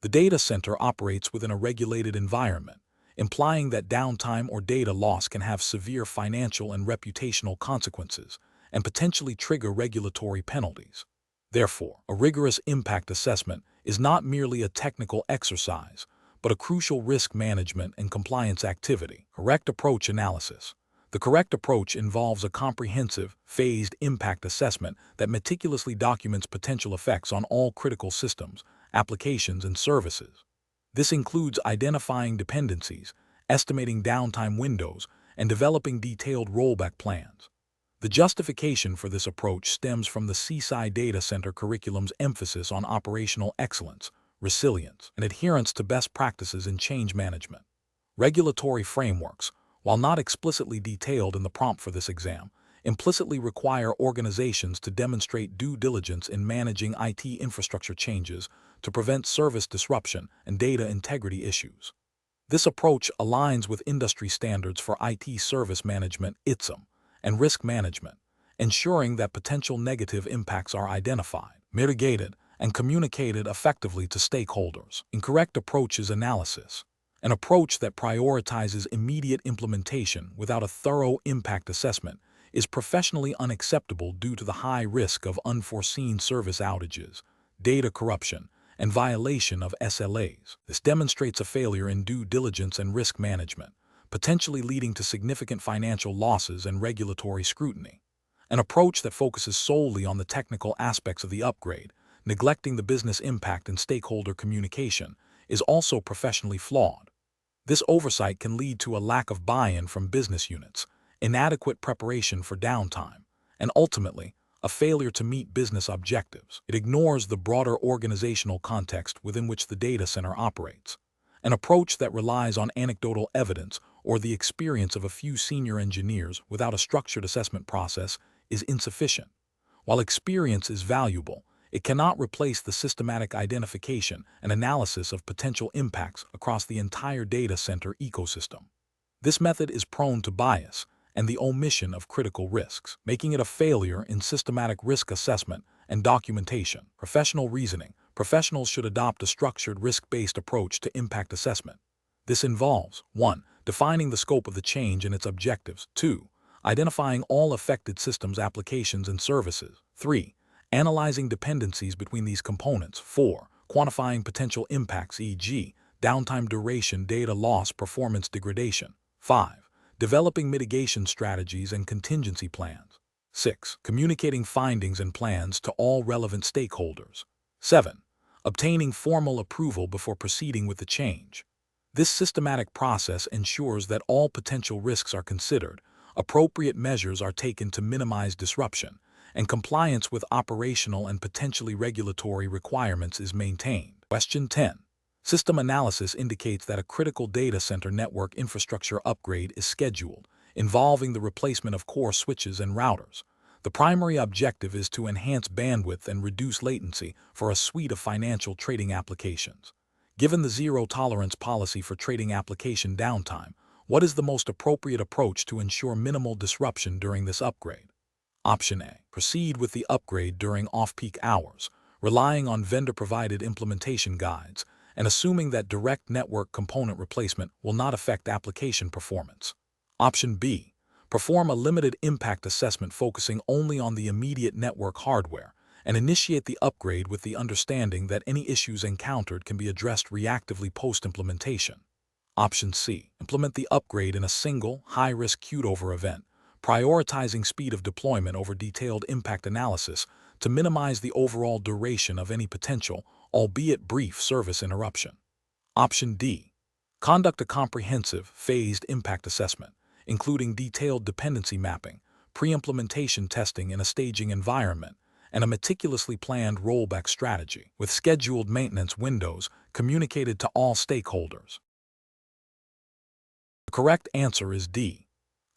The data center operates within a regulated environment, implying that downtime or data loss can have severe financial and reputational consequences and potentially trigger regulatory penalties. Therefore, a rigorous impact assessment is not merely a technical exercise, but a crucial risk management and compliance activity. Correct approach analysis. The correct approach involves a comprehensive, phased impact assessment that meticulously documents potential effects on all critical systems, applications, and services. This includes identifying dependencies, estimating downtime windows, and developing detailed rollback plans. The justification for this approach stems from the CCIE data center curriculum's emphasis on operational excellence, resilience, and adherence to best practices in change management. Regulatory frameworks, while not explicitly detailed in the prompt for this exam, implicitly require organizations to demonstrate due diligence in managing IT infrastructure changes to prevent service disruption and data integrity issues. This approach aligns with industry standards for IT service management (ITSM) and risk management, ensuring that potential negative impacts are identified, mitigated, and communicated effectively to stakeholders. Incorrect approaches analysis. An approach that prioritizes immediate implementation without a thorough impact assessment is professionally unacceptable due to the high risk of unforeseen service outages, data corruption, and violation of SLAs. This demonstrates a failure in due diligence and risk management, potentially leading to significant financial losses and regulatory scrutiny. An approach that focuses solely on the technical aspects of the upgrade, neglecting the business impact and stakeholder communication, is also professionally flawed. This oversight can lead to a lack of buy-in from business units, inadequate preparation for downtime, and ultimately, a failure to meet business objectives. It ignores the broader organizational context within which the data center operates. An approach that relies on anecdotal evidence or the experience of a few senior engineers without a structured assessment process is insufficient. While experience is valuable, it cannot replace the systematic identification and analysis of potential impacts across the entire data center ecosystem. This method is prone to bias and the omission of critical risks, making it a failure in systematic risk assessment and documentation. Professional reasoning. Professionals should adopt a structured risk-based approach to impact assessment. This involves 1. Defining the scope of the change and its objectives. 2. Identifying all affected systems, applications, and services. 3. Analyzing dependencies between these components. 4. Quantifying potential impacts, e.g., downtime duration, data loss, performance degradation. 5. Developing mitigation strategies and contingency plans. 6. Communicating findings and plans to all relevant stakeholders. 7. obtaining formal approval before proceeding with the change. This systematic process ensures that all potential risks are considered, appropriate measures are taken to minimize disruption, and compliance with operational and potentially regulatory requirements is maintained. Question 10. System analysis indicates that a critical data center network infrastructure upgrade is scheduled, involving the replacement of core switches and routers. The primary objective is to enhance bandwidth and reduce latency for a suite of financial trading applications. Given the zero-tolerance policy for trading application downtime, what is the most appropriate approach to ensure minimal disruption during this upgrade? Option A. Proceed with the upgrade during off-peak hours, relying on vendor-provided implementation guides, and assuming that direct network component replacement will not affect application performance. Option B. Perform a limited impact assessment focusing only on the immediate network hardware, and initiate the upgrade with the understanding that any issues encountered can be addressed reactively post-implementation. Option C. Implement the upgrade in a single, high-risk queued-over event, prioritizing speed of deployment over detailed impact analysis to minimize the overall duration of any potential, albeit brief, service interruption. Option D. Conduct a comprehensive, phased impact assessment, including detailed dependency mapping, pre-implementation testing in a staging environment, and a meticulously planned rollback strategy, with scheduled maintenance windows communicated to all stakeholders. The correct answer is D.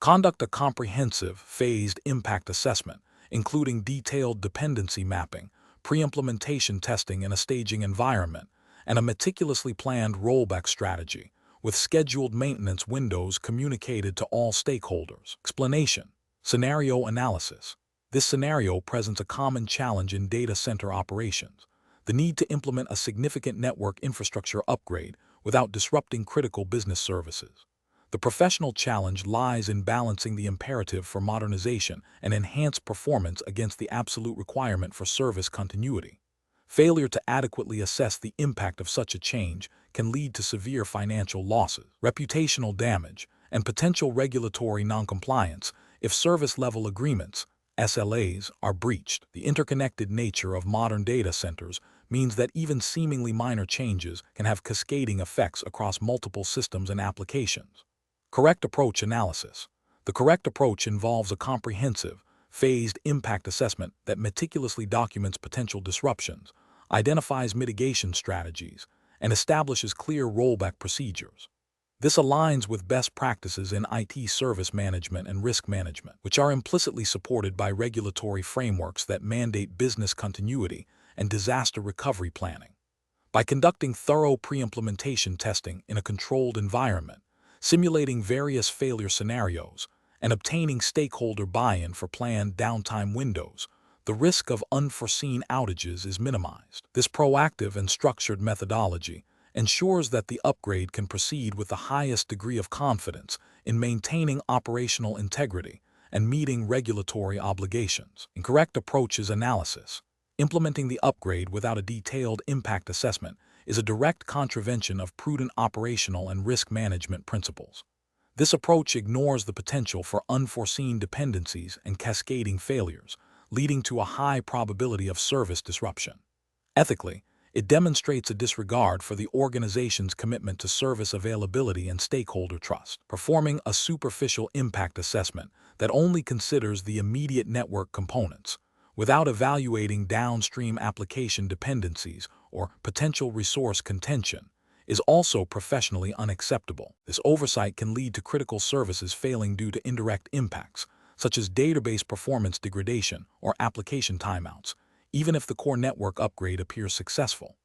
Conduct a comprehensive, phased impact assessment, including detailed dependency mapping, pre-implementation testing in a staging environment, and a meticulously planned rollback strategy, with scheduled maintenance windows communicated to all stakeholders. Explanation. Scenario analysis. This scenario presents a common challenge in data center operations: the need to implement a significant network infrastructure upgrade without disrupting critical business services. The professional challenge lies in balancing the imperative for modernization and enhanced performance against the absolute requirement for service continuity. Failure to adequately assess the impact of such a change can lead to severe financial losses, reputational damage, and potential regulatory noncompliance if service-level agreements, SLAs, are breached. The interconnected nature of modern data centers means that even seemingly minor changes can have cascading effects across multiple systems and applications. Correct approach analysis. The correct approach involves a comprehensive, phased impact assessment that meticulously documents potential disruptions, identifies mitigation strategies, and establishes clear rollback procedures. This aligns with best practices in IT service management and risk management, which are implicitly supported by regulatory frameworks that mandate business continuity and disaster recovery planning. By conducting thorough pre-implementation testing in a controlled environment, simulating various failure scenarios, and obtaining stakeholder buy-in for planned downtime windows, the risk of unforeseen outages is minimized. This proactive and structured methodology ensures that the upgrade can proceed with the highest degree of confidence in maintaining operational integrity and meeting regulatory obligations. Incorrect approach is analysis. Implementing the upgrade without a detailed impact assessment is a direct contravention of prudent operational and risk management principles. This approach ignores the potential for unforeseen dependencies and cascading failures, leading to a high probability of service disruption. Ethically, it demonstrates a disregard for the organization's commitment to service availability and stakeholder trust. Performing a superficial impact assessment that only considers the immediate network components, without evaluating downstream application dependencies or potential resource contention, is also professionally unacceptable. This oversight can lead to critical services failing due to indirect impacts, such as database performance degradation or application timeouts, even if the core network upgrade appears successful.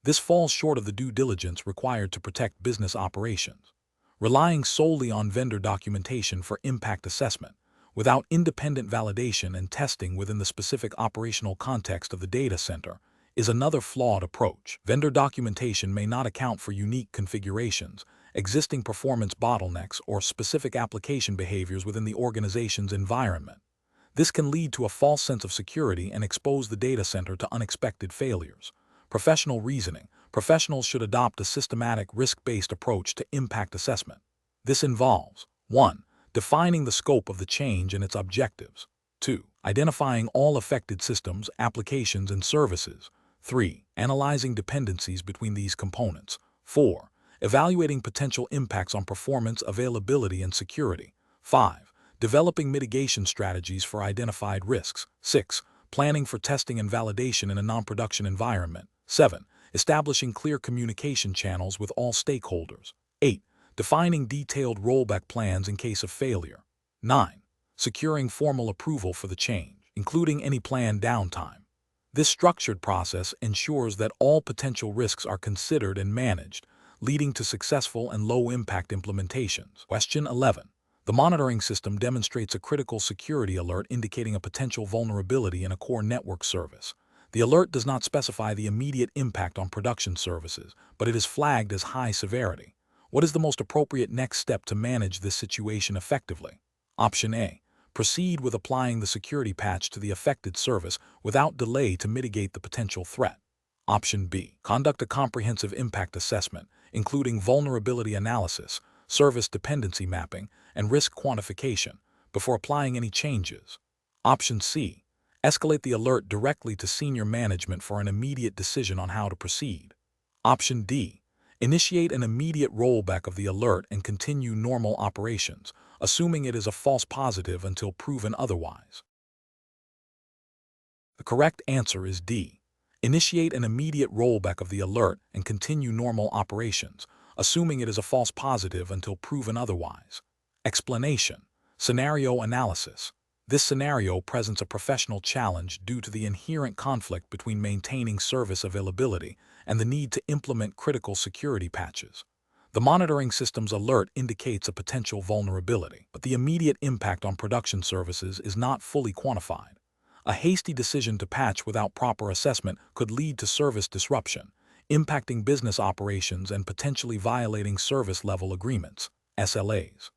This falls short of the due diligence required to protect business operations. Relying solely on vendor documentation for impact assessment, without independent validation and testing within the specific operational context of the data center, is another flawed approach. Vendor documentation may not account for unique configurations, existing performance bottlenecks, or specific application behaviors within the organization's environment. This can lead to a false sense of security and expose the data center to unexpected failures. Professional reasoning. Professionals should adopt a systematic, risk-based approach to impact assessment. This involves 1. Defining the scope of the change and its objectives. 2. Identifying all affected systems, applications, and services. 3. Analyzing dependencies between these components. 4. Evaluating potential impacts on performance, availability, and security. 5. Developing mitigation strategies for identified risks. 6. Planning for testing and validation in a non-production environment. 7. Establishing clear communication channels with all stakeholders. 8. Defining detailed rollback plans in case of failure. 9. Securing formal approval for the change, including any planned downtime. This structured process ensures that all potential risks are considered and managed, leading to successful and low-impact implementations. Question 11. The monitoring system demonstrates a critical security alert indicating a potential vulnerability in a core network service. The alert does not specify the immediate impact on production services, but it is flagged as high severity. What is the most appropriate next step to manage this situation effectively? Option A. Proceed with applying the security patch to the affected service without delay to mitigate the potential threat. Option B. Conduct a comprehensive impact assessment, including vulnerability analysis, service dependency mapping, and risk quantification, before applying any changes. Option C. Escalate the alert directly to senior management for an immediate decision on how to proceed. Option D. Initiate an immediate rollback of the alert and continue normal operations, assuming it is a false positive until proven otherwise. The correct answer is D. Initiate an immediate rollback of the alert and continue normal operations, assuming it is a false positive until proven otherwise. Explanation. Scenario analysis. This scenario presents a professional challenge due to the inherent conflict between maintaining service availability and the need to implement critical security patches. The monitoring system's alert indicates a potential vulnerability, but the immediate impact on production services is not fully quantified. A hasty decision to patch without proper assessment could lead to service disruption, impacting business operations and potentially violating service-level agreements, SLAs.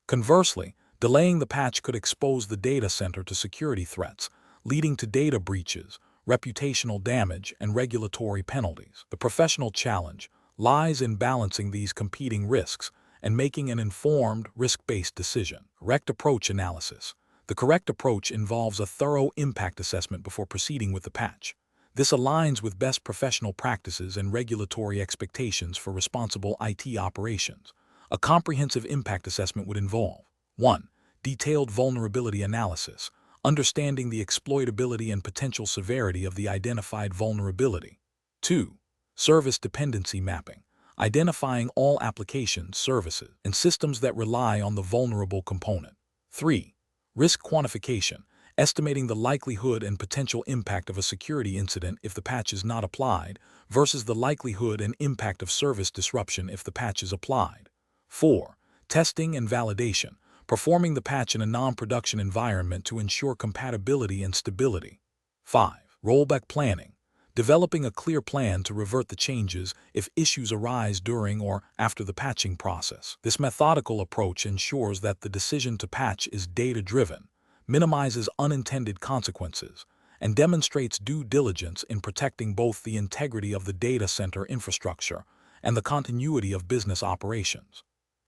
Conversely, delaying the patch could expose the data center to security threats, leading to data breaches, reputational damage, and regulatory penalties. The professional challenge lies in balancing these competing risks and making an informed, risk-based decision. Correct approach analysis. The correct approach involves a thorough impact assessment before proceeding with the patch. This aligns with best professional practices and regulatory expectations for responsible IT operations. A comprehensive impact assessment would involve 1. Detailed vulnerability analysis, understanding the exploitability and potential severity of the identified vulnerability. 2. Service dependency mapping, identifying all applications, services, and systems that rely on the vulnerable component. 3. Risk quantification, estimating the likelihood and potential impact of a security incident if the patch is not applied versus the likelihood and impact of service disruption if the patch is applied. 4. Testing and validation, performing the patch in a non-production environment to ensure compatibility and stability. 5. Rollback planning, developing a clear plan to revert the changes if issues arise during or after the patching process. This methodical approach ensures that the decision to patch is data-driven, minimizes unintended consequences, and demonstrates due diligence in protecting both the integrity of the data center infrastructure and the continuity of business operations.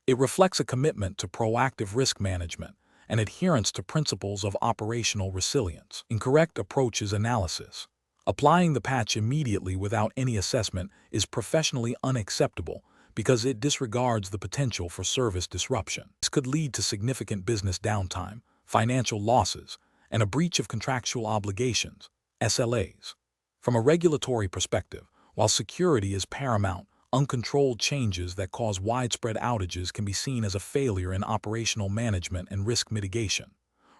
It reflects a commitment to proactive risk management and adherence to principles of operational resilience. Incorrect approach is analysis. Applying the patch immediately without any assessment is professionally unacceptable because it disregards the potential for service disruption. This could lead to significant business downtime, financial losses, and a breach of contractual obligations, SLAs. From a regulatory perspective, while security is paramount, uncontrolled changes that cause widespread outages can be seen as a failure in operational management and risk mitigation.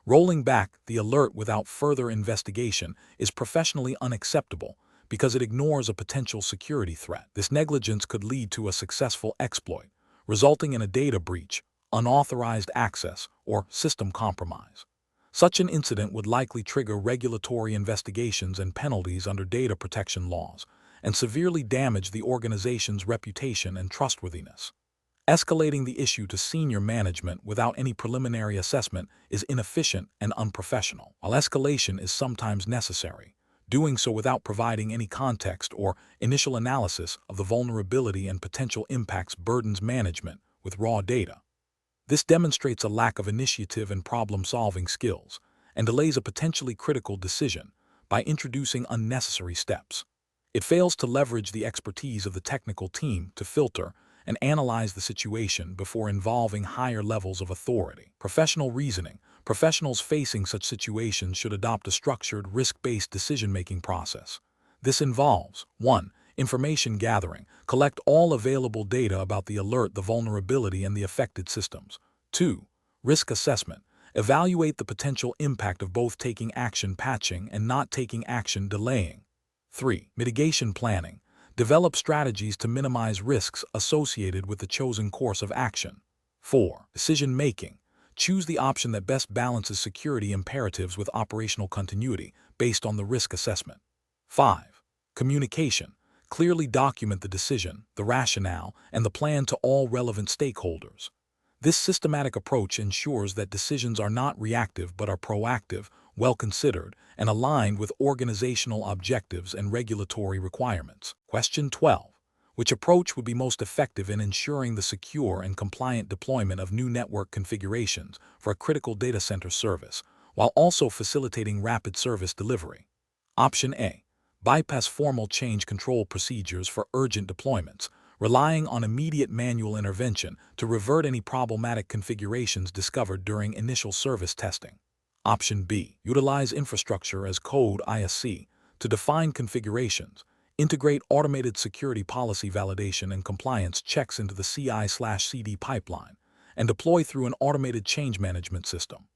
Rolling back the alert without further investigation is professionally unacceptable because it ignores a potential security threat. This negligence could lead to a successful exploit, resulting in a data breach, unauthorized access, or system compromise. Such an incident would likely trigger regulatory investigations and penalties under data protection laws, and severely damage the organization's reputation and trustworthiness. Escalating the issue to senior management without any preliminary assessment is inefficient and unprofessional. While escalation is sometimes necessary, doing so without providing any context or initial analysis of the vulnerability and potential impacts burdens management with raw data. This demonstrates a lack of initiative and problem-solving skills and delays a potentially critical decision by introducing unnecessary steps. It fails to leverage the expertise of the technical team to filter and analyze the situation before involving higher levels of authority. Professional reasoning. Professionals facing such situations should adopt a structured, risk-based decision-making process. This involves 1. Information gathering. Collect all available data about the alert, the vulnerability, and the affected systems. 2. Risk assessment. Evaluate the potential impact of both taking action patching and not taking action delaying. 3. Mitigation planning. Develop strategies to minimize risks associated with the chosen course of action. 4. Decision making. Choose the option that best balances security imperatives with operational continuity based on the risk assessment. 5. Communication. Clearly document the decision, the rationale, and the plan to all relevant stakeholders. This systematic approach ensures that decisions are not reactive but are proactive, well-considered, and aligned with organizational objectives and regulatory requirements. Question 12. Which approach would be most effective in ensuring the secure and compliant deployment of new network configurations for a critical data center service, while also facilitating rapid service delivery? Option A. Bypass formal change control procedures for urgent deployments, relying on immediate manual intervention to revert any problematic configurations discovered during initial service testing. Option B. Utilize infrastructure as code (ISC) to define configurations, integrate automated security policy validation and compliance checks into the CI/CD pipeline, and deploy through an automated change management system.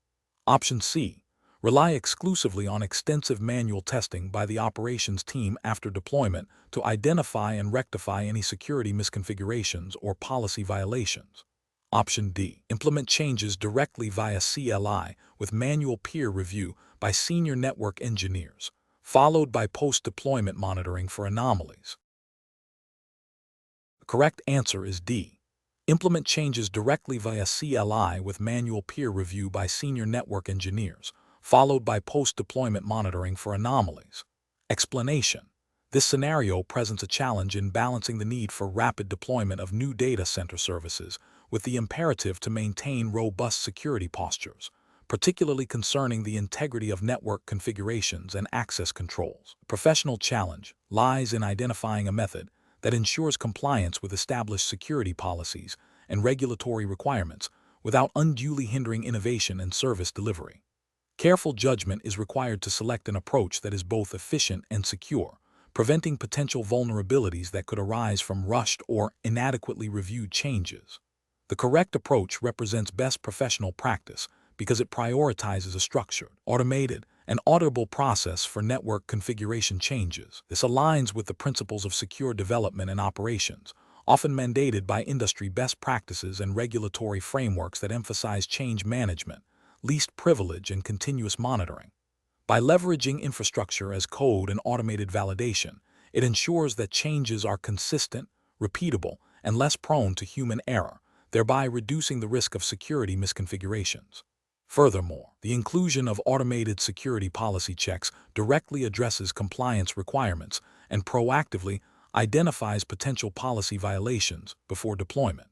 Option C. Rely exclusively on extensive manual testing by the operations team after deployment to identify and rectify any security misconfigurations or policy violations. Option D. Implement changes directly via CLI with manual peer review by senior network engineers, followed by post-deployment monitoring for anomalies. The correct answer is D. Implement changes directly via CLI with manual peer review by senior network engineers, followed by post-deployment monitoring for anomalies. Explanation. This scenario presents a challenge in balancing the need for rapid deployment of new data center services with the imperative to maintain robust security postures, particularly concerning the integrity of network configurations and access controls. The professional challenge lies in identifying a method that ensures compliance with established security policies and regulatory requirements without unduly hindering innovation and service delivery. Careful judgment is required to select an approach that is both efficient and secure, preventing potential vulnerabilities that could arise from rushed or inadequately reviewed changes. The correct approach represents best professional practice because it prioritizes a structured, automated, and auditable process for network configuration changes. This aligns with the principles of secure development and operations, often mandated by industry best practices and regulatory frameworks that emphasize change management, least privilege, and continuous monitoring. By leveraging infrastructure as code and automated validation, it ensures that changes are consistent, repeatable, and less prone to human error, thereby reducing the risk of security misconfigurations. Furthermore, the inclusion of automated security policy checks directly addresses compliance requirements and proactively identifies potential policy violations before deployment.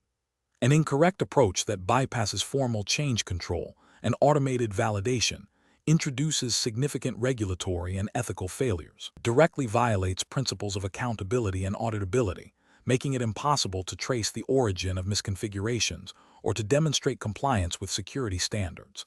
An incorrect approach that bypasses formal change control and automated validation introduces significant regulatory and ethical failures, directly violates principles of accountability and auditability, making it impossible to trace the origin of misconfigurations or to demonstrate compliance with security standards.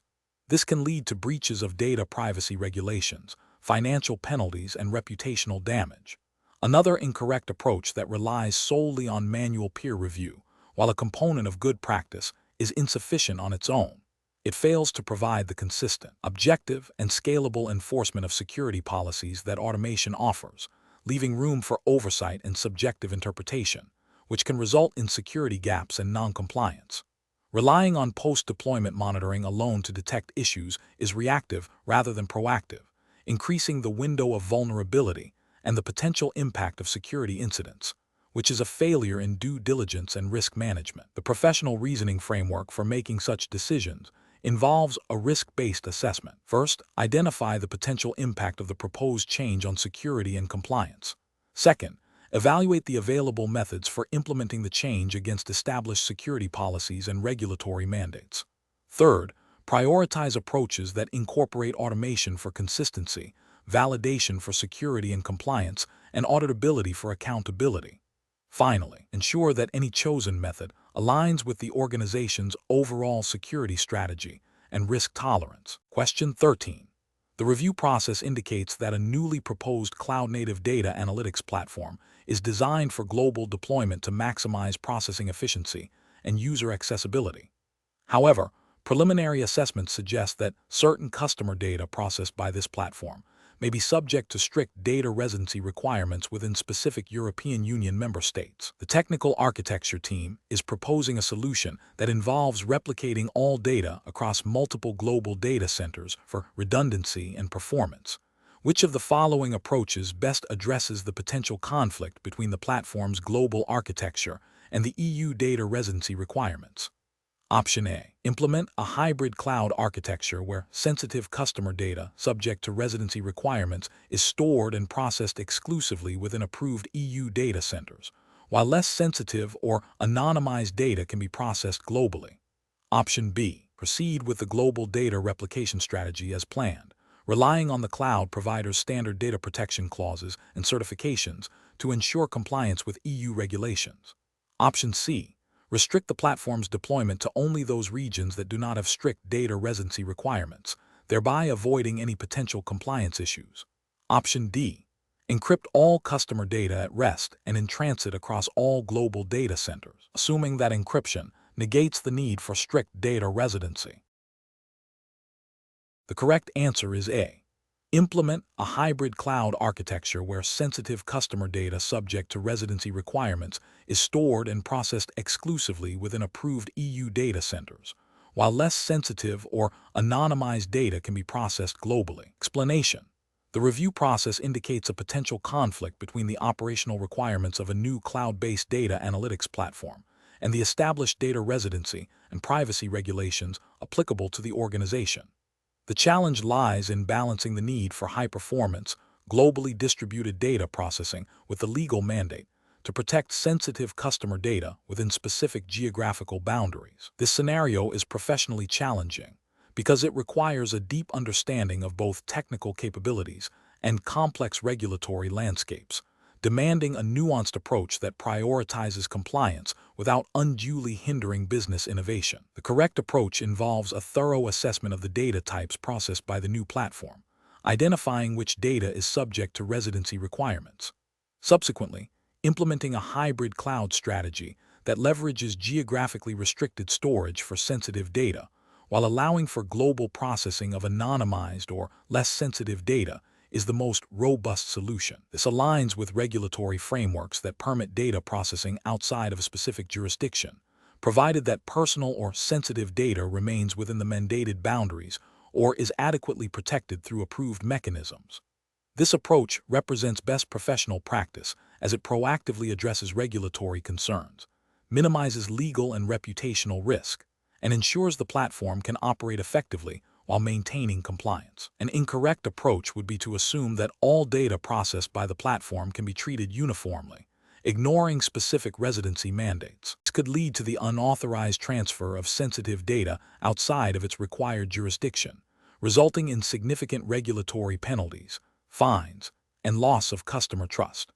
This can lead to breaches of data privacy regulations, financial penalties, and reputational damage. Another incorrect approach that relies solely on manual peer review, while a component of good practice, is insufficient on its own. It fails to provide the consistent, objective, and scalable enforcement of security policies that automation offers, leaving room for oversight and subjective interpretation, which can result in security gaps and non-compliance. Relying on post-deployment monitoring alone to detect issues is reactive rather than proactive, increasing the window of vulnerability and the potential impact of security incidents, which is a failure in due diligence and risk management. The professional reasoning framework for making such decisions involves a risk-based assessment. First, identify the potential impact of the proposed change on security and compliance. Second, evaluate the available methods for implementing the change against established security policies and regulatory mandates. Third, prioritize approaches that incorporate automation for consistency, validation for security and compliance, and auditability for accountability. Finally, ensure that any chosen method aligns with the organization's overall security strategy and risk tolerance. Question 13. The review process indicates that a newly proposed cloud-native data analytics platform is designed for global deployment to maximize processing efficiency and user accessibility. However, preliminary assessments suggest that certain customer data processed by this platform may be subject to strict data residency requirements within specific European Union member states. The technical architecture team is proposing a solution that involves replicating all data across multiple global data centers for redundancy and performance. Which of the following approaches best addresses the potential conflict between the platform's global architecture and the EU data residency requirements? Option A. Implement a hybrid cloud architecture where sensitive customer data subject to residency requirements is stored and processed exclusively within approved EU data centers, while less sensitive or anonymized data can be processed globally. Option B. Proceed with the global data replication strategy as planned, relying on the cloud provider's standard data protection clauses and certifications to ensure compliance with EU regulations. Option C. Restrict the platform's deployment to only those regions that do not have strict data residency requirements, thereby avoiding any potential compliance issues. Option D. Encrypt all customer data at rest and in transit across all global data centers, assuming that encryption negates the need for strict data residency. The correct answer is A. Implement a hybrid cloud architecture where sensitive customer data subject to residency requirements is stored and processed exclusively within approved EU data centers, while less sensitive or anonymized data can be processed globally. Explanation. The review process indicates a potential conflict between the operational requirements of a new cloud-based data analytics platform and the established data residency and privacy regulations applicable to the organization. The challenge lies in balancing the need for high-performance, globally distributed data processing with the legal mandate to protect sensitive customer data within specific geographical boundaries. This scenario is professionally challenging because it requires a deep understanding of both technical capabilities and complex regulatory landscapes, demanding a nuanced approach that prioritizes compliance without unduly hindering business innovation. The correct approach involves a thorough assessment of the data types processed by the new platform, identifying which data is subject to residency requirements. Subsequently, implementing a hybrid cloud strategy that leverages geographically restricted storage for sensitive data, while allowing for global processing of anonymized or less sensitive data, is the most robust solution. This aligns with regulatory frameworks that permit data processing outside of a specific jurisdiction, provided that personal or sensitive data remains within the mandated boundaries or is adequately protected through approved mechanisms. This approach represents best professional practice as it proactively addresses regulatory concerns, minimizes legal and reputational risk, and ensures the platform can operate effectively while maintaining compliance. An incorrect approach would be to assume that all data processed by the platform can be treated uniformly, ignoring specific residency mandates. This could lead to the unauthorized transfer of sensitive data outside of its required jurisdiction, resulting in significant regulatory penalties, fines, and loss of customer trust.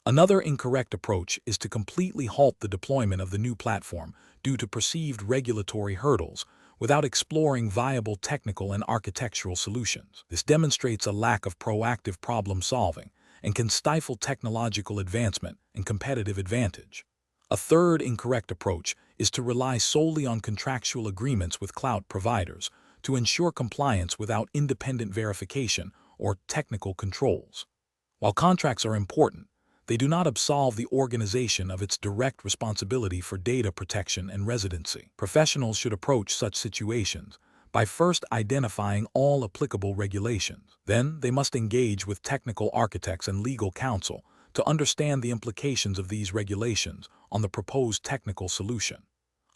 Another incorrect approach is to completely halt the deployment of the new platform due to perceived regulatory hurdles, without exploring viable technical and architectural solutions. This demonstrates a lack of proactive problem solving and can stifle technological advancement and competitive advantage. A third incorrect approach is to rely solely on contractual agreements with cloud providers to ensure compliance without independent verification or technical controls. While contracts are important, they do not absolve the organization of its direct responsibility for data protection and residency. Professionals should approach such situations by first identifying all applicable regulations. Then they must engage with technical architects and legal counsel to understand the implications of these regulations on the proposed technical solution.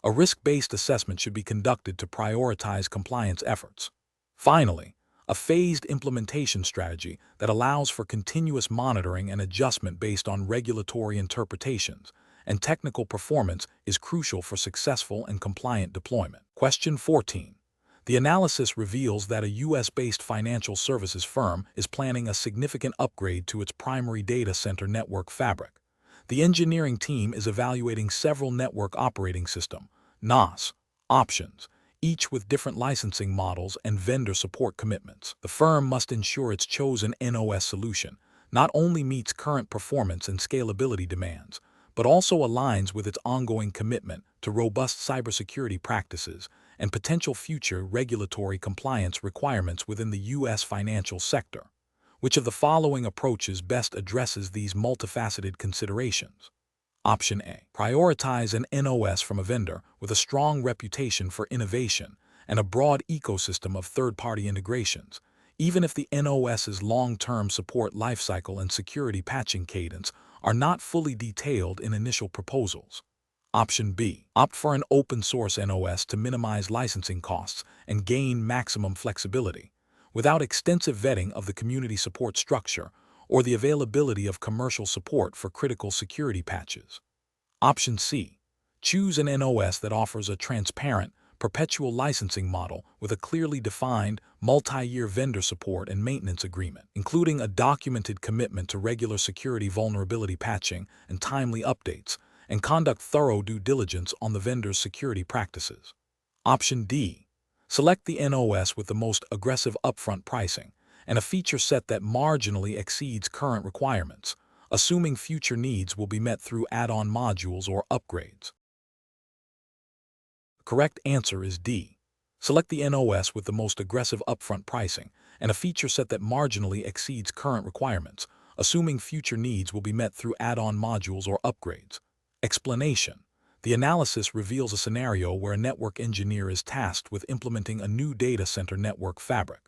A risk-based assessment should be conducted to prioritize compliance efforts. Finally, a phased implementation strategy that allows for continuous monitoring and adjustment based on regulatory interpretations and technical performance is crucial for successful and compliant deployment. Question 14. The analysis reveals that a US-based financial services firm is planning a significant upgrade to its primary data center network fabric. The engineering team is evaluating several network operating system (NOS) options, each with different licensing models and vendor support commitments. The firm must ensure its chosen NOS solution not only meets current performance and scalability demands, but also aligns with its ongoing commitment to robust cybersecurity practices and potential future regulatory compliance requirements within the U.S. financial sector. Which of the following approaches best addresses these multifaceted considerations? Option A. Prioritize an NOS from a vendor with a strong reputation for innovation and a broad ecosystem of third-party integrations, even if the NOS's long-term support lifecycle and security patching cadence are not fully detailed in initial proposals. Option B. Opt for an open-source NOS to minimize licensing costs and gain maximum flexibility, without extensive vetting of the community support structure or the availability of commercial support for critical security patches. Option C. Choose an NOS that offers a transparent, perpetual licensing model with a clearly defined, multi-year vendor support and maintenance agreement, including a documented commitment to regular security vulnerability patching and timely updates, and conduct thorough due diligence on the vendor's security practices. Option D. Select the NOS with the most aggressive upfront pricing and a feature set that marginally exceeds current requirements, assuming future needs will be met through add-on modules or upgrades. The correct answer is D. Select the NOS with the most aggressive upfront pricing and a feature set that marginally exceeds current requirements, assuming future needs will be met through add-on modules or upgrades. Explanation. The analysis reveals a scenario where a network engineer is tasked with implementing a new data center network fabric.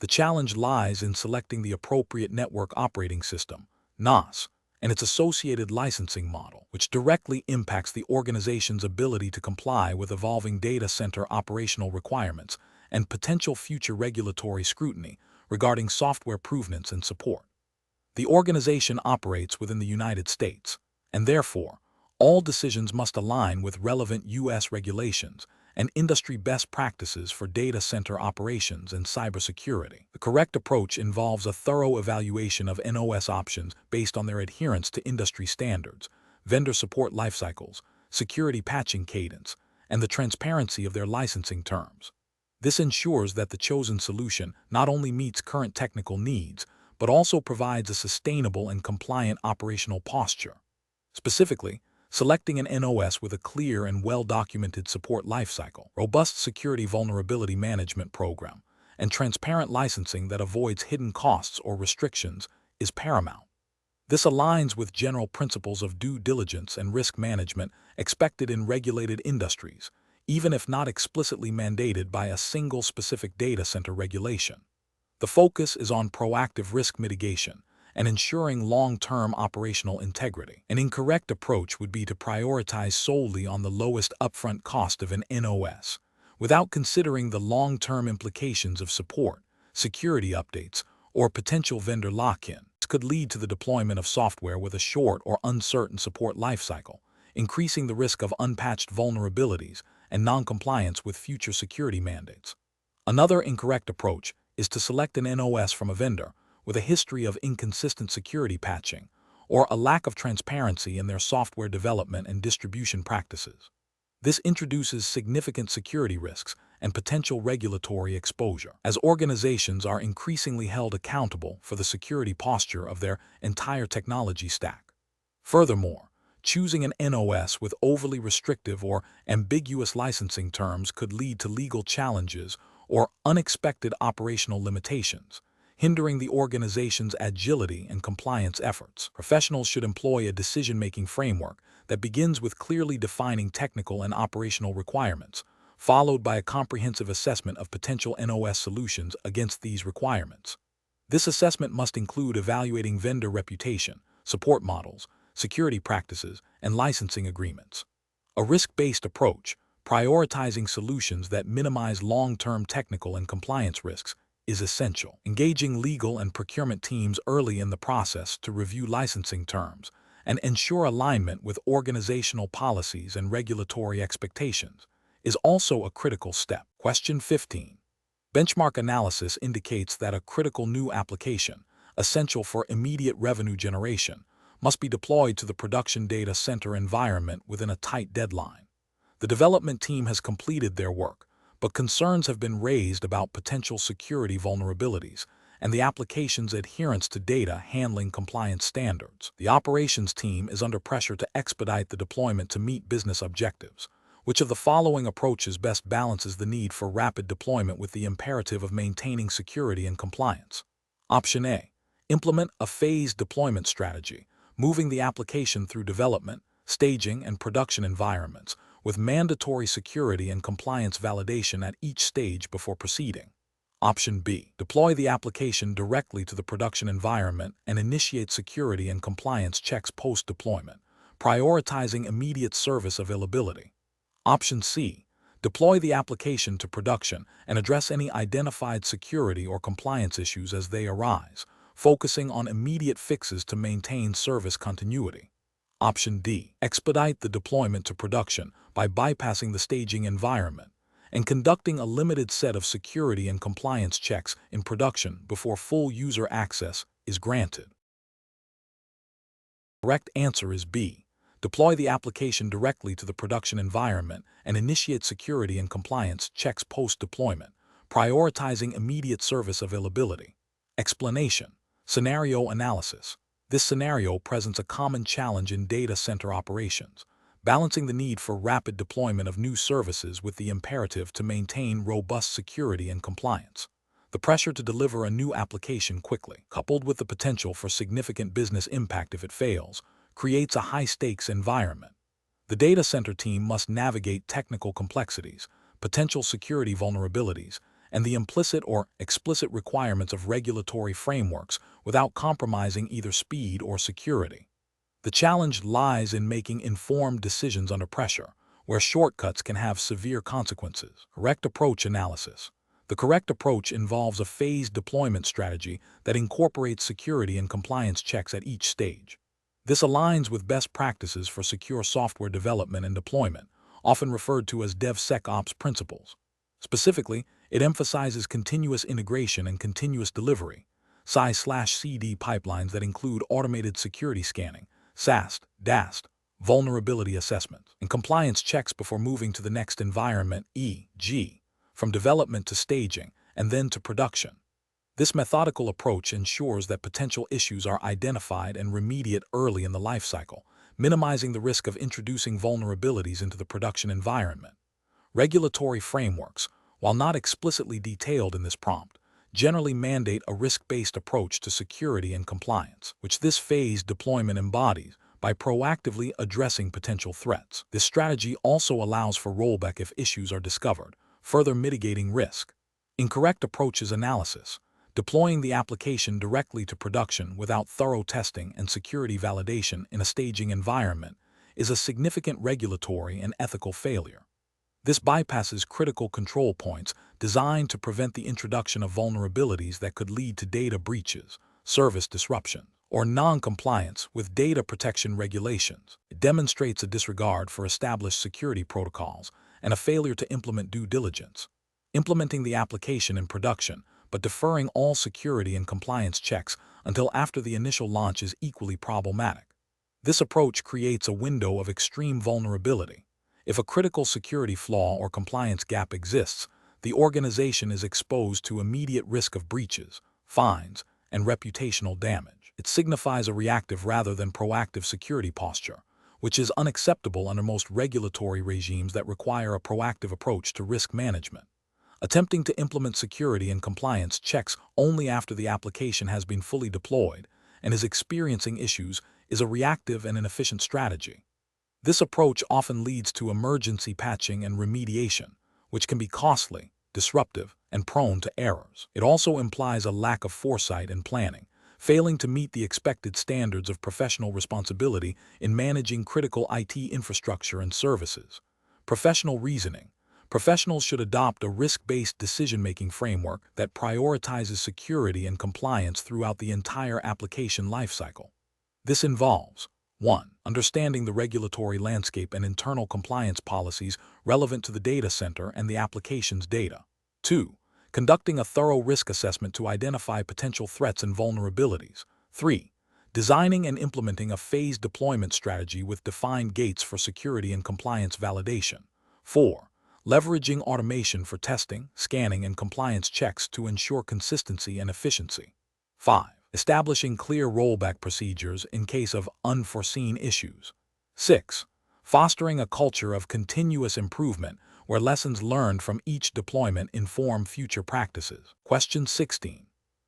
The challenge lies in selecting the appropriate network operating system, NOS, and its associated licensing model, which directly impacts the organization's ability to comply with evolving data center operational requirements and potential future regulatory scrutiny regarding software provenance and support. The organization operates within the United States, and therefore, all decisions must align with relevant U.S. regulations and industry best practices for data center operations and cybersecurity. The correct approach involves a thorough evaluation of NOS options based on their adherence to industry standards, vendor support lifecycles, security patching cadence, and the transparency of their licensing terms. This ensures that the chosen solution not only meets current technical needs, but also provides a sustainable and compliant operational posture. Specifically, selecting an NOS with a clear and well-documented support lifecycle, robust security vulnerability management program, and transparent licensing that avoids hidden costs or restrictions is paramount. This aligns with general principles of due diligence and risk management expected in regulated industries, even if not explicitly mandated by a single specific data center regulation. The focus is on proactive risk mitigation and ensuring long-term operational integrity. An incorrect approach would be to prioritize solely on the lowest upfront cost of an NOS, without considering the long-term implications of support, security updates, or potential vendor lock-in. This could lead to the deployment of software with a short or uncertain support lifecycle, increasing the risk of unpatched vulnerabilities and non-compliance with future security mandates. Another incorrect approach is to select an NOS from a vendor with a history of inconsistent security patching or a lack of transparency in their software development and distribution practices. This introduces significant security risks and potential regulatory exposure, as organizations are increasingly held accountable for the security posture of their entire technology stack. Furthermore, choosing an NOS with overly restrictive or ambiguous licensing terms could lead to legal challenges or unexpected operational limitations, hindering the organization's agility and compliance efforts. Professionals should employ a decision-making framework that begins with clearly defining technical and operational requirements, followed by a comprehensive assessment of potential NOS solutions against these requirements. This assessment must include evaluating vendor reputation, support models, security practices, and licensing agreements. A risk-based approach, prioritizing solutions that minimize long-term technical and compliance risks, is essential. Engaging legal and procurement teams early in the process to review licensing terms and ensure alignment with organizational policies and regulatory expectations is also a critical step. Question 15. Benchmark analysis indicates that a critical new application, essential for immediate revenue generation, must be deployed to the production data center environment within a tight deadline. The development team has completed their work, but concerns have been raised about potential security vulnerabilities and the application's adherence to data handling compliance standards. The operations team is under pressure to expedite the deployment to meet business objectives. Which of the following approaches best balances the need for rapid deployment with the imperative of maintaining security and compliance? Option A. Implement a phased deployment strategy, moving the application through development, staging, and production environments, with mandatory security and compliance validation at each stage before proceeding. Option B. Deploy the application directly to the production environment and initiate security and compliance checks post-deployment, prioritizing immediate service availability. Option C. Deploy the application to production and address any identified security or compliance issues as they arise, focusing on immediate fixes to maintain service continuity. Option D. Expedite the deployment to production by bypassing the staging environment and conducting a limited set of security and compliance checks in production before full user access is granted. The correct answer is B. Deploy the application directly to the production environment and initiate security and compliance checks post-deployment, prioritizing immediate service availability. Explanation. Scenario analysis. This scenario presents a common challenge in data center operations, balancing the need for rapid deployment of new services with the imperative to maintain robust security and compliance. The pressure to deliver a new application quickly, coupled with the potential for significant business impact if it fails, creates a high-stakes environment. The data center team must navigate technical complexities, potential security vulnerabilities, and the implicit or explicit requirements of regulatory frameworks without compromising either speed or security. The challenge lies in making informed decisions under pressure, where shortcuts can have severe consequences. Correct approach analysis. The correct approach involves a phased deployment strategy that incorporates security and compliance checks at each stage. This aligns with best practices for secure software development and deployment, often referred to as DevSecOps principles. Specifically, it emphasizes continuous integration and continuous delivery, CI/CD pipelines that include automated security scanning, SAST, DAST, vulnerability assessment, and compliance checks before moving to the next environment, e.g., from development to staging and then to production. This methodical approach ensures that potential issues are identified and remediated early in the lifecycle, minimizing the risk of introducing vulnerabilities into the production environment. Regulatory frameworks, while not explicitly detailed in this prompt, generally mandate a risk-based approach to security and compliance, which this phased deployment embodies by proactively addressing potential threats. This strategy also allows for rollback if issues are discovered, further mitigating risk. Incorrect approaches analysis. Deploying the application directly to production without thorough testing and security validation in a staging environment is a significant regulatory and ethical failure. This bypasses critical control points designed to prevent the introduction of vulnerabilities that could lead to data breaches, service disruption, or non-compliance with data protection regulations. It demonstrates a disregard for established security protocols and a failure to implement due diligence. Implementing the application in production but deferring all security and compliance checks until after the initial launch is equally problematic. This approach creates a window of extreme vulnerability. If a critical security flaw or compliance gap exists, the organization is exposed to immediate risk of breaches, fines, and reputational damage. It signifies a reactive rather than proactive security posture, which is unacceptable under most regulatory regimes that require a proactive approach to risk management. Attempting to implement security and compliance checks only after the application has been fully deployed and is experiencing issues is a reactive and inefficient strategy. This approach often leads to emergency patching and remediation, which can be costly, disruptive, and prone to errors. It also implies a lack of foresight and planning, failing to meet the expected standards of professional responsibility in managing critical IT infrastructure and services. Professional reasoning. Professionals should adopt a risk-based decision-making framework that prioritizes security and compliance throughout the entire application lifecycle. This involves 1. Understanding the regulatory landscape and internal compliance policies relevant to the data center and the application's data. 2. Conducting a thorough risk assessment to identify potential threats and vulnerabilities. 3. Designing and implementing a phased deployment strategy with defined gates for security and compliance validation. 4. Leveraging automation for testing, scanning, and compliance checks to ensure consistency and efficiency. 5. Establishing clear rollback procedures in case of unforeseen issues. 6. Fostering a culture of continuous improvement where lessons learned from each deployment inform future practices. Question 16.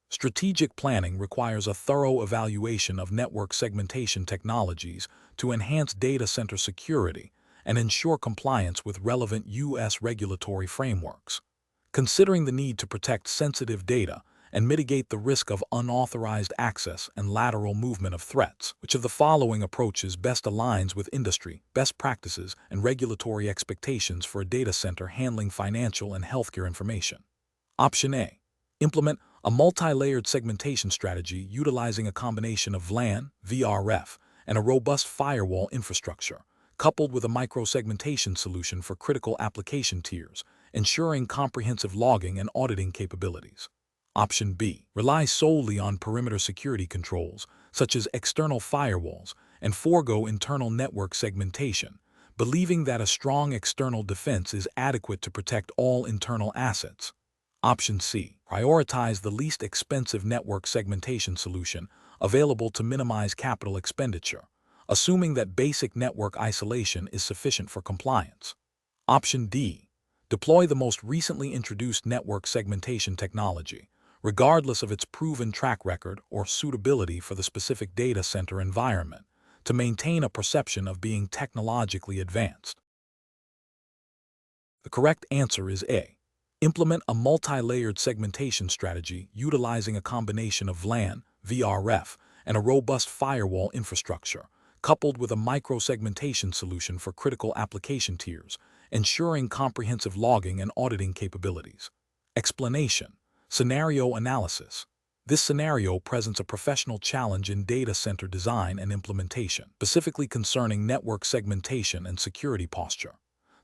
Strategic planning requires a thorough evaluation of network segmentation technologies to enhance data center security and ensure compliance with relevant U.S. regulatory frameworks. Considering the need to protect sensitive data and mitigate the risk of unauthorized access and lateral movement of threats, which of the following approaches best aligns with industry, best practices, and regulatory expectations for a data center handling financial and healthcare information? Option A. Implement a multi-layered segmentation strategy utilizing a combination of VLAN, VRF, and a robust firewall infrastructure, coupled with a micro-segmentation solution for critical application tiers, ensuring comprehensive logging and auditing capabilities. Option B. Rely solely on perimeter security controls, such as external firewalls, and forego internal network segmentation, believing that a strong external defense is adequate to protect all internal assets. Option C. Prioritize the least expensive network segmentation solution available to minimize capital expenditure, assuming that basic network isolation is sufficient for compliance. Option D. Deploy the most recently introduced network segmentation technology, regardless of its proven track record or suitability for the specific data center environment, to maintain a perception of being technologically advanced. The correct answer is A. Implement a multi-layered segmentation strategy utilizing a combination of VLAN, VRF, and a robust firewall infrastructure, coupled with a micro-segmentation solution for critical application tiers, ensuring comprehensive logging and auditing capabilities. Explanation. Scenario analysis. This scenario presents a professional challenge in data center design and implementation, specifically concerning network segmentation and security posture.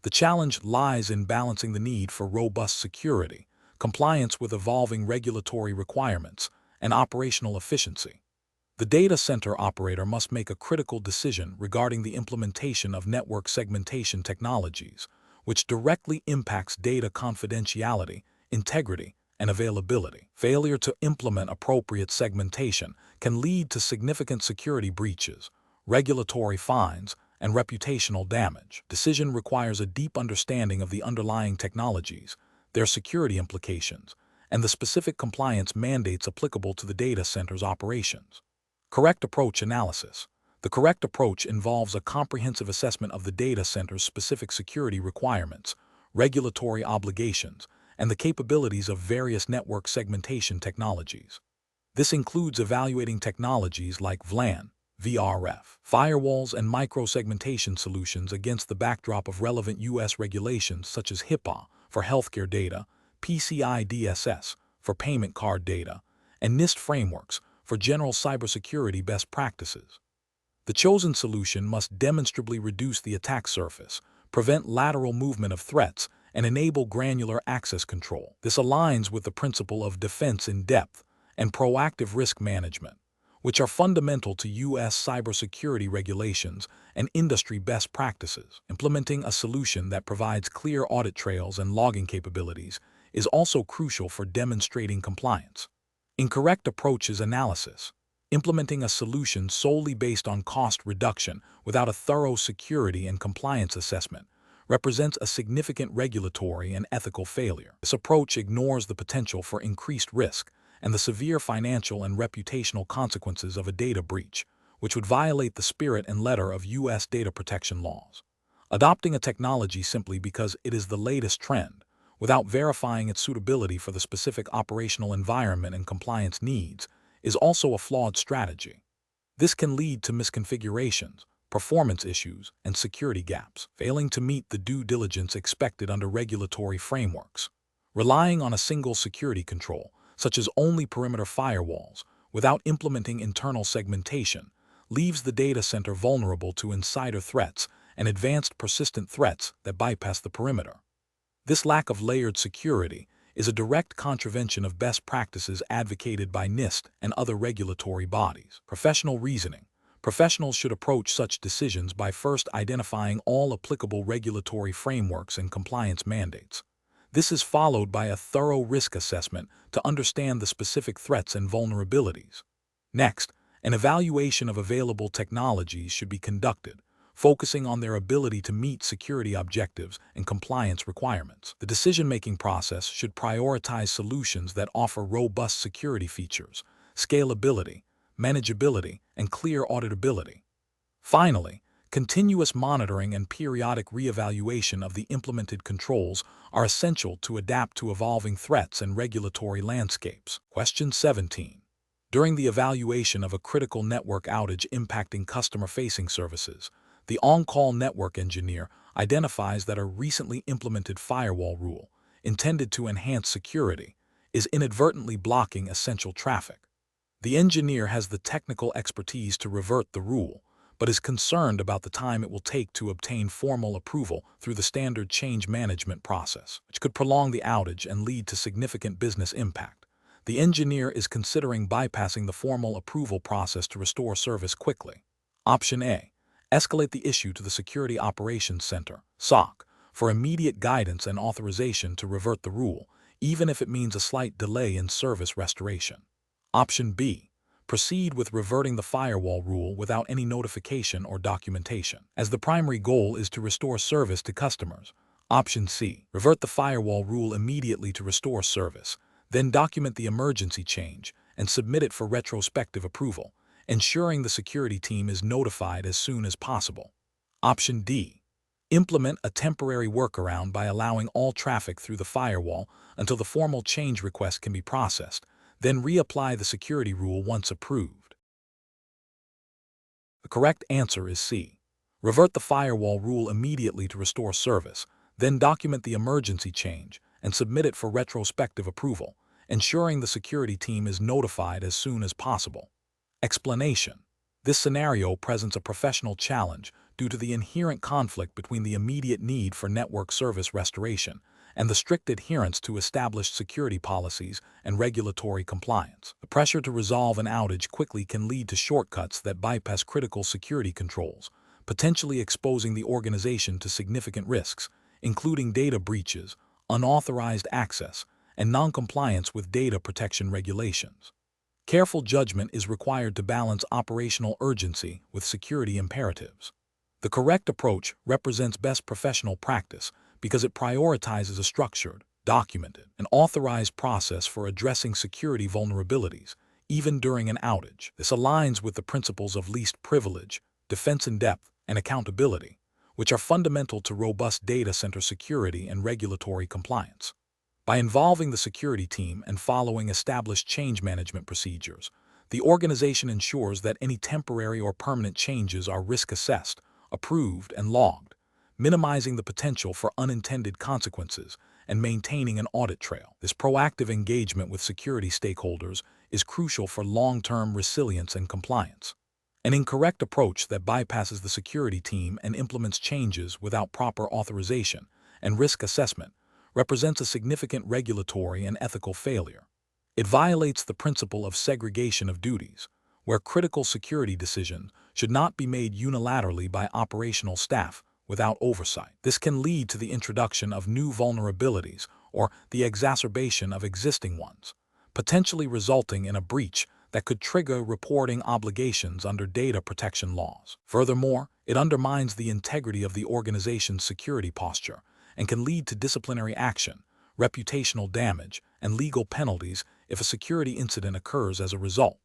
The challenge lies in balancing the need for robust security, compliance with evolving regulatory requirements, and operational efficiency. The data center operator must make a critical decision regarding the implementation of network segmentation technologies, which directly impacts data confidentiality, integrity, and availability. Failure to implement appropriate segmentation can lead to significant security breaches, regulatory fines, and reputational damage. Decision requires a deep understanding of the underlying technologies, their security implications, and the specific compliance mandates applicable to the data center's operations. Correct approach analysis. The correct approach involves a comprehensive assessment of the data center's specific security requirements, regulatory obligations, and the capabilities of various network segmentation technologies. This includes evaluating technologies like VLAN, VRF, firewalls, and micro-segmentation solutions against the backdrop of relevant U.S. regulations such as HIPAA for healthcare data, PCI DSS for payment card data, and NIST frameworks for general cybersecurity best practices. The chosen solution must demonstrably reduce the attack surface, prevent lateral movement of threats, and enable granular access control. This aligns with the principle of defense in depth and proactive risk management, which are fundamental to U.S. cybersecurity regulations and industry best practices. Implementing a solution that provides clear audit trails and logging capabilities is also crucial for demonstrating compliance. Incorrect approaches analysis. Implementing a solution solely based on cost reduction without a thorough security and compliance assessment represents a significant regulatory and ethical failure. This approach ignores the potential for increased risk and the severe financial and reputational consequences of a data breach, which would violate the spirit and letter of U.S. data protection laws. Adopting a technology simply because it is the latest trend, without verifying its suitability for the specific operational environment and compliance needs, is also a flawed strategy. This can lead to misconfigurations, performance issues, and security gaps, failing to meet the due diligence expected under regulatory frameworks. Relying on a single security control, such as only perimeter firewalls, without implementing internal segmentation, leaves the data center vulnerable to insider threats and advanced persistent threats that bypass the perimeter. This lack of layered security is a direct contravention of best practices advocated by NIST and other regulatory bodies. Professional reasoning. Professionals should approach such decisions by first identifying all applicable regulatory frameworks and compliance mandates. This is followed by a thorough risk assessment to understand the specific threats and vulnerabilities. Next, an evaluation of available technologies should be conducted, focusing on their ability to meet security objectives and compliance requirements. The decision-making process should prioritize solutions that offer robust security features, scalability, manageability, and clear auditability. Finally, continuous monitoring and periodic reevaluation of the implemented controls are essential to adapt to evolving threats and regulatory landscapes. Question 17. During the evaluation of a critical network outage impacting customer-facing services, the on-call network engineer identifies that a recently implemented firewall rule, intended to enhance security, is inadvertently blocking essential traffic. The engineer has the technical expertise to revert the rule, but is concerned about the time it will take to obtain formal approval through the standard change management process, which could prolong the outage and lead to significant business impact. The engineer is considering bypassing the formal approval process to restore service quickly. Option A. Escalate the issue to the Security Operations Center, SOC, for immediate guidance and authorization to revert the rule, even if it means a slight delay in service restoration. Option B. Proceed with reverting the firewall rule without any notification or documentation, as the primary goal is to restore service to customers. Option C. Revert the firewall rule immediately to restore service, then document the emergency change and submit it for retrospective approval, ensuring the security team is notified as soon as possible. Option D. Implement a temporary workaround by allowing all traffic through the firewall until the formal change request can be processed, then reapply the security rule once approved. The correct answer is C. Revert the firewall rule immediately to restore service, then document the emergency change and submit it for retrospective approval, ensuring the security team is notified as soon as possible. Explanation. This scenario presents a professional challenge due to the inherent conflict between the immediate need for network service restoration and the strict adherence to established security policies and regulatory compliance. The pressure to resolve an outage quickly can lead to shortcuts that bypass critical security controls, potentially exposing the organization to significant risks, including data breaches, unauthorized access, and non-compliance with data protection regulations. Careful judgment is required to balance operational urgency with security imperatives. The correct approach represents best professional practice because it prioritizes a structured, documented, and authorized process for addressing security vulnerabilities, even during an outage. This aligns with the principles of least privilege, defense in depth, and accountability, which are fundamental to robust data center security and regulatory compliance. By involving the security team and following established change management procedures, the organization ensures that any temporary or permanent changes are risk-assessed, approved, and logged, minimizing the potential for unintended consequences and maintaining an audit trail. This proactive engagement with security stakeholders is crucial for long-term resilience and compliance. An incorrect approach that bypasses the security team and implements changes without proper authorization and risk assessment represents a significant regulatory and ethical failure. It violates the principle of segregation of duties, where critical security decisions should not be made unilaterally by operational staff without oversight. This can lead to the introduction of new vulnerabilities or the exacerbation of existing ones, potentially resulting in a breach that could trigger reporting obligations under data protection laws. Furthermore, it undermines the integrity of the organization's security posture and can lead to disciplinary action, reputational damage, and legal penalties if a security incident occurs as a result.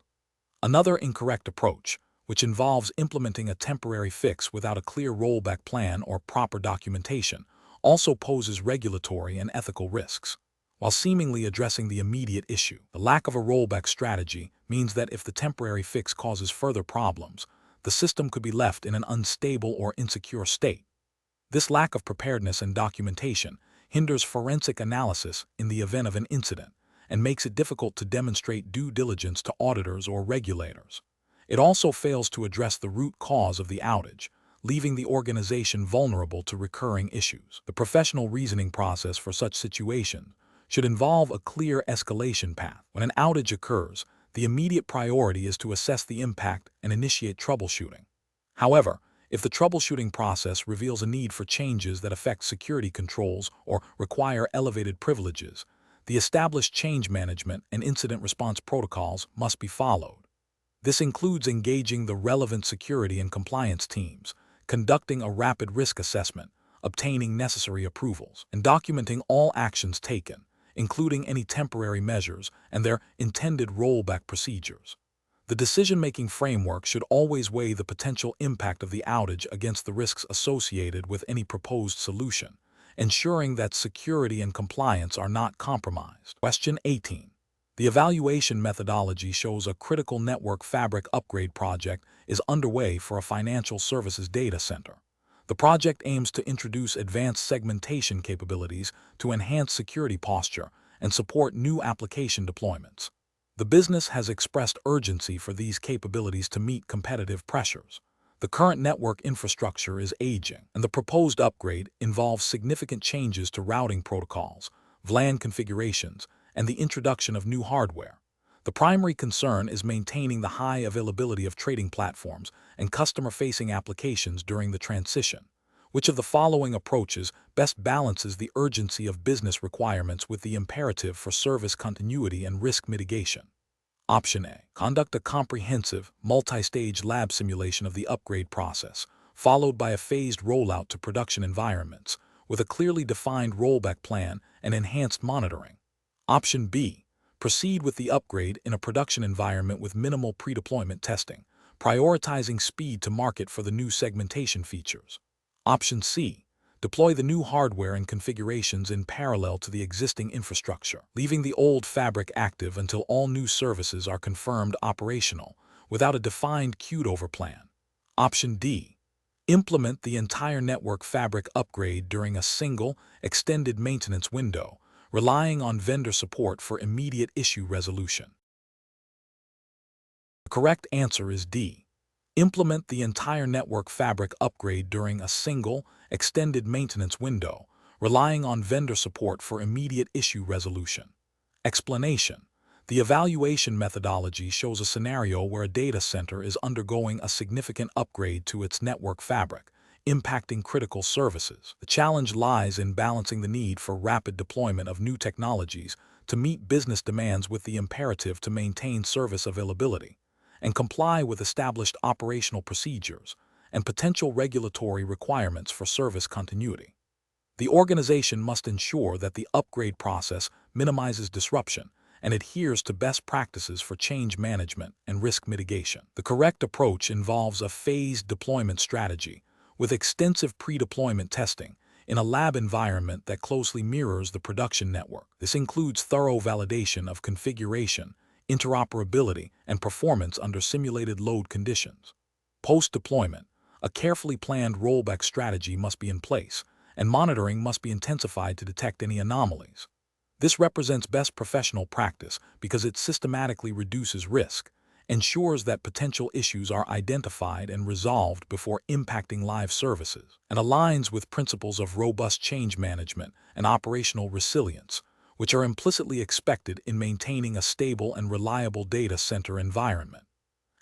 Another incorrect approach, which involves implementing a temporary fix without a clear rollback plan or proper documentation, also poses regulatory and ethical risks. While seemingly addressing the immediate issue, the lack of a rollback strategy means that if the temporary fix causes further problems, the system could be left in an unstable or insecure state. This lack of preparedness and documentation hinders forensic analysis in the event of an incident and makes it difficult to demonstrate due diligence to auditors or regulators. It also fails to address the root cause of the outage, leaving the organization vulnerable to recurring issues. The professional reasoning process for such situations should involve a clear escalation path. When an outage occurs, the immediate priority is to assess the impact and initiate troubleshooting. However, if the troubleshooting process reveals a need for changes that affect security controls or require elevated privileges, the established change management and incident response protocols must be followed. This includes engaging the relevant security and compliance teams, conducting a rapid risk assessment, obtaining necessary approvals, and documenting all actions taken, including any temporary measures and their intended rollback procedures. The decision-making framework should always weigh the potential impact of the outage against the risks associated with any proposed solution, ensuring that security and compliance are not compromised. Question 18. The evaluation methodology shows a critical network fabric upgrade project is underway for a financial services data center. The project aims to introduce advanced segmentation capabilities to enhance security posture and support new application deployments. The business has expressed urgency for these capabilities to meet competitive pressures. The current network infrastructure is aging, and the proposed upgrade involves significant changes to routing protocols, VLAN configurations, and the introduction of new hardware. The primary concern is maintaining the high availability of trading platforms and customer-facing applications during the transition. Which of the following approaches best balances the urgency of business requirements with the imperative for service continuity and risk mitigation? Option A. Conduct a comprehensive, multi-stage lab simulation of the upgrade process, followed by a phased rollout to production environments, with a clearly defined rollback plan and enhanced monitoring. Option B. Proceed with the upgrade in a production environment with minimal pre-deployment testing, prioritizing speed to market for the new segmentation features. Option C. Deploy the new hardware and configurations in parallel to the existing infrastructure, leaving the old fabric active until all new services are confirmed operational, without a defined queued-over plan. Option D. Implement the entire network fabric upgrade during a single, extended maintenance window, relying on vendor support for immediate issue resolution. The correct answer is D. Implement the entire network fabric upgrade during a single, extended maintenance window, relying on vendor support for immediate issue resolution. Explanation. The evaluation methodology shows a scenario where a data center is undergoing a significant upgrade to its network fabric, impacting critical services. The challenge lies in balancing the need for rapid deployment of new technologies to meet business demands with the imperative to maintain service availability and comply with established operational procedures and potential regulatory requirements for service continuity. The organization must ensure that the upgrade process minimizes disruption and adheres to best practices for change management and risk mitigation. The correct approach involves a phased deployment strategy with extensive pre-deployment testing in a lab environment that closely mirrors the production network. This includes thorough validation of configuration, interoperability, and performance under simulated load conditions. Post-deployment, a carefully planned rollback strategy must be in place, and monitoring must be intensified to detect any anomalies. This represents best professional practice because it systematically reduces risk, ensures that potential issues are identified and resolved before impacting live services, and aligns with principles of robust change management and operational resilience, which are implicitly expected in maintaining a stable and reliable data center environment.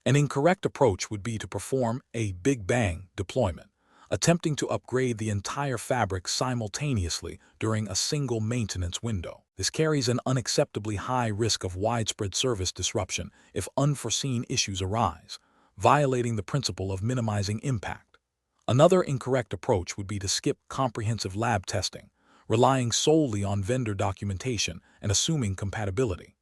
An incorrect approach would be to perform a Big Bang deployment, attempting to upgrade the entire fabric simultaneously during a single maintenance window. This carries an unacceptably high risk of widespread service disruption if unforeseen issues arise, violating the principle of minimizing impact. Another incorrect approach would be to skip comprehensive lab testing, relying solely on vendor documentation and assuming compatibility.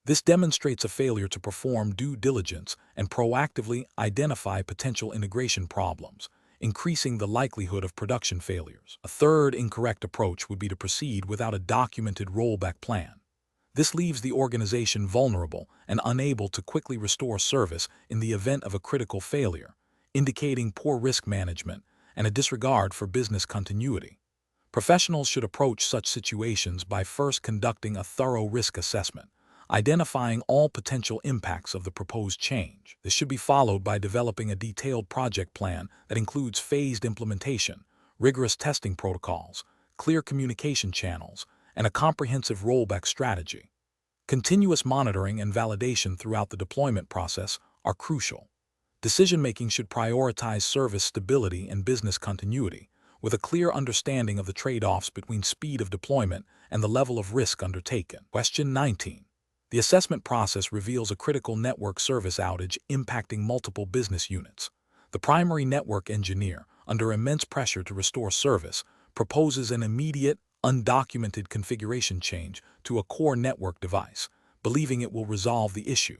This demonstrates a failure to perform due diligence and proactively identify potential integration problems, increasing the likelihood of production failures. A third incorrect approach would be to proceed without a documented rollback plan. This leaves the organization vulnerable and unable to quickly restore service in the event of a critical failure, indicating poor risk management and a disregard for business continuity. Professionals should approach such situations by first conducting a thorough risk assessment, identifying all potential impacts of the proposed change. This should be followed by developing a detailed project plan that includes phased implementation, rigorous testing protocols, clear communication channels, and a comprehensive rollback strategy. Continuous monitoring and validation throughout the deployment process are crucial. Decision-making should prioritize service stability and business continuity, with a clear understanding of the trade-offs between speed of deployment and the level of risk undertaken. Question 19. The assessment process reveals a critical network service outage impacting multiple business units. The primary network engineer, under immense pressure to restore service, proposes an immediate, undocumented configuration change to a core network device, believing it will resolve the issue.